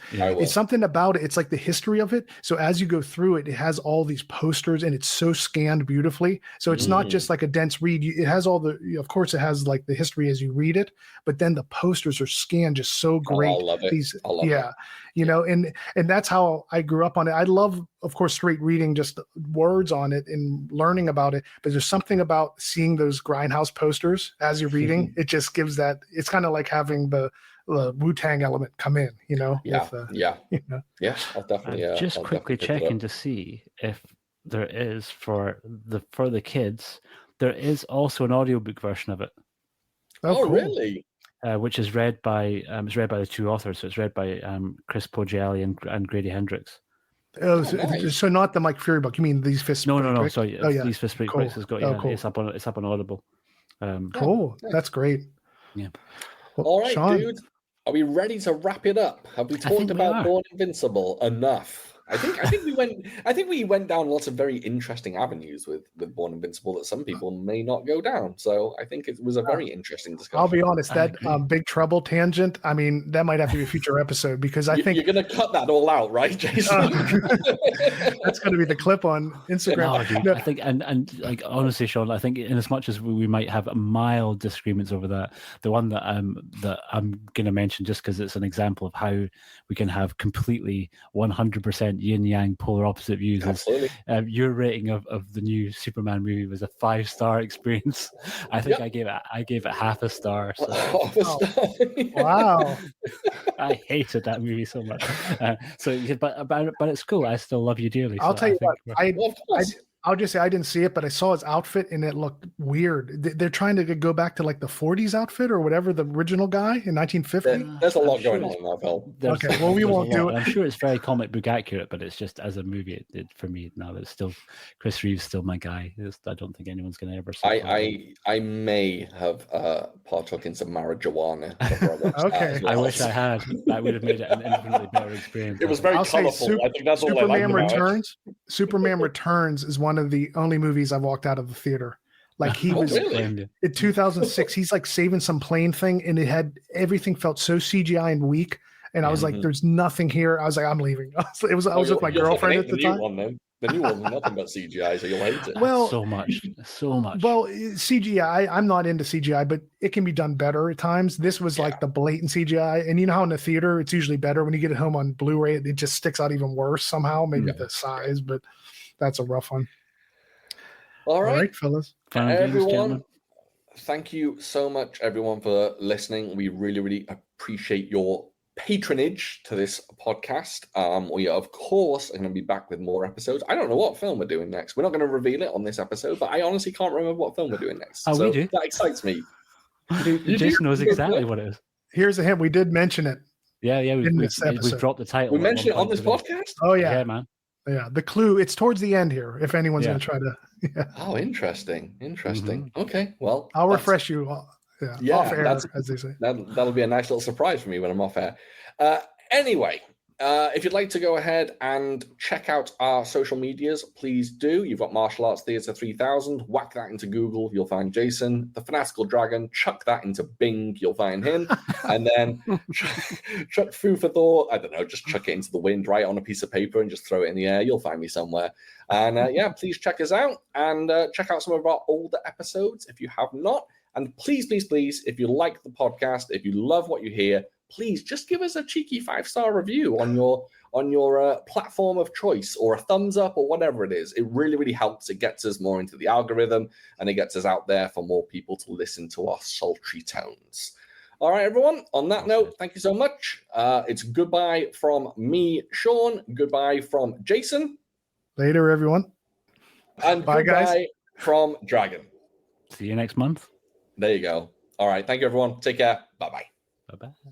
something about it. It's like the history of it. So as you go through it, it has all these posters and it's so scanned beautifully. So it's not just like a dense read. It has all of course, it has like the history as you read it, but then the posters are scanned just so great. I love it. I love it. And that's how I grew up on it. I love, of course, straight reading just words on it and learning about it, but there's something about seeing those Grindhouse posters as you're reading. It just gives that. It's kind of like having the Wu-Tang element come in, I'll definitely. Just quickly checking to see if there is for the kids. There is also an audiobook version of it. Oh, cool. Really? Which is read by the two authors. So it's read by Chris Poggiali and Grady Hendrix. Oh, so not the Mike Fury book. You mean These Fists? No. Sorry, These Fists Break Bricks has got. Cool. It's up on Audible. Cool. That's great. Yeah. Well, all right, Shaun, dude. Are we ready to wrap it up? Have we talked about Born Invincible enough? I think we went down lots of very interesting avenues with Born Invincible that some people may not go down. So I think it was a very interesting discussion. I'll be honest, that Big Trouble tangent, I mean, that might have to be a future episode because I think you're going to cut that all out, right, Jason? That's going to be the clip on Instagram. No, I think, and like honestly, Shaun, I think in as much as we might have mild disagreements over that, the one that I'm going to mention just because it's an example of how we can have completely 100% yin yang, polar opposite views. Absolutely. Your rating of the new Superman movie was a 5-star experience. I think I gave it half a star. So. Half a star. Wow. I hated that movie so much. But it's cool. I still love you dearly. I'll so tell you what. Well, of course. I'll just say I didn't see it, but I saw his outfit and it looked weird. They're trying to go back to like the 40s outfit or whatever, the original guy in 1950. There's a lot going on in that film. Okay, well, we won't do it. I'm sure it's very comic book accurate, but it's just as a movie, for me now, it's still Chris Reeves, still my guy. I don't think anyone's going to ever see I may have partook in some marijuana. Before I watched Okay. that. I wish I had. That would have made it an infinitely better experience. It was very colorful. I think that's all I liked about Returns. Superman Returns is one of the only movies I've walked out of the theater. Like he was really? in 2006. He's like saving some plane thing, and everything felt so CGI and weak. And I was like, "There's nothing here." I was like, "I'm leaving." I was with my girlfriend at the time. The new one, nothing but CGI, so you'll hate it. Well, so much. Well, CGI, I'm not into CGI, but it can be done better at times. This was like the blatant CGI, and you know how in the theater it's usually better when you get it home on Blu-ray, it just sticks out even worse somehow, maybe the size, but that's a rough one. All right, fellas. Everyone, thank you so much, everyone, for listening. We really, really appreciate your patronage to this podcast. We, of course, are going to be back with more episodes. I don't know what film we're doing next. We're not going to reveal it on this episode, but I honestly can't remember what film we're doing next. Oh, we do? That excites me. Jason knows exactly what it is. Here's a hint. We did mention it. Yeah, we've dropped the title. We mentioned it on this podcast? Oh, yeah. Yeah, man. Yeah, the clue, it's towards the end here, if anyone's going to try to... Yeah. Oh, interesting. Mm-hmm. Okay, well... I'll refresh you off air, as they say. That'll be a nice little surprise for me when I'm off air. Anyway, if you'd like to go ahead and check out our social medias, please do. You've got Martial Arts Theatre 3000. Whack that into Google, you'll find Jason. The Fanatical Dragon, chuck that into Bing, you'll find him. And then chuck Food for Thought, I don't know, just chuck it into the wind, write it on a piece of paper and just throw it in the air. You'll find me somewhere. And please check us out and check out some of our older episodes if you have not. And please, please, please, if you like the podcast, if you love what you hear, please just give us a cheeky 5-star review on your platform of choice, or a thumbs up, or whatever it is. It really, really helps. It gets us more into the algorithm, and it gets us out there for more people to listen to our sultry tones. All right, everyone. On that note, thank you so much. It's goodbye from me, Shaun. Goodbye from Jason. Later, everyone. And bye, goodbye guys. From Dragon. See you next month. There you go. All right. Thank you, everyone. Take care. Bye-bye. Bye-bye.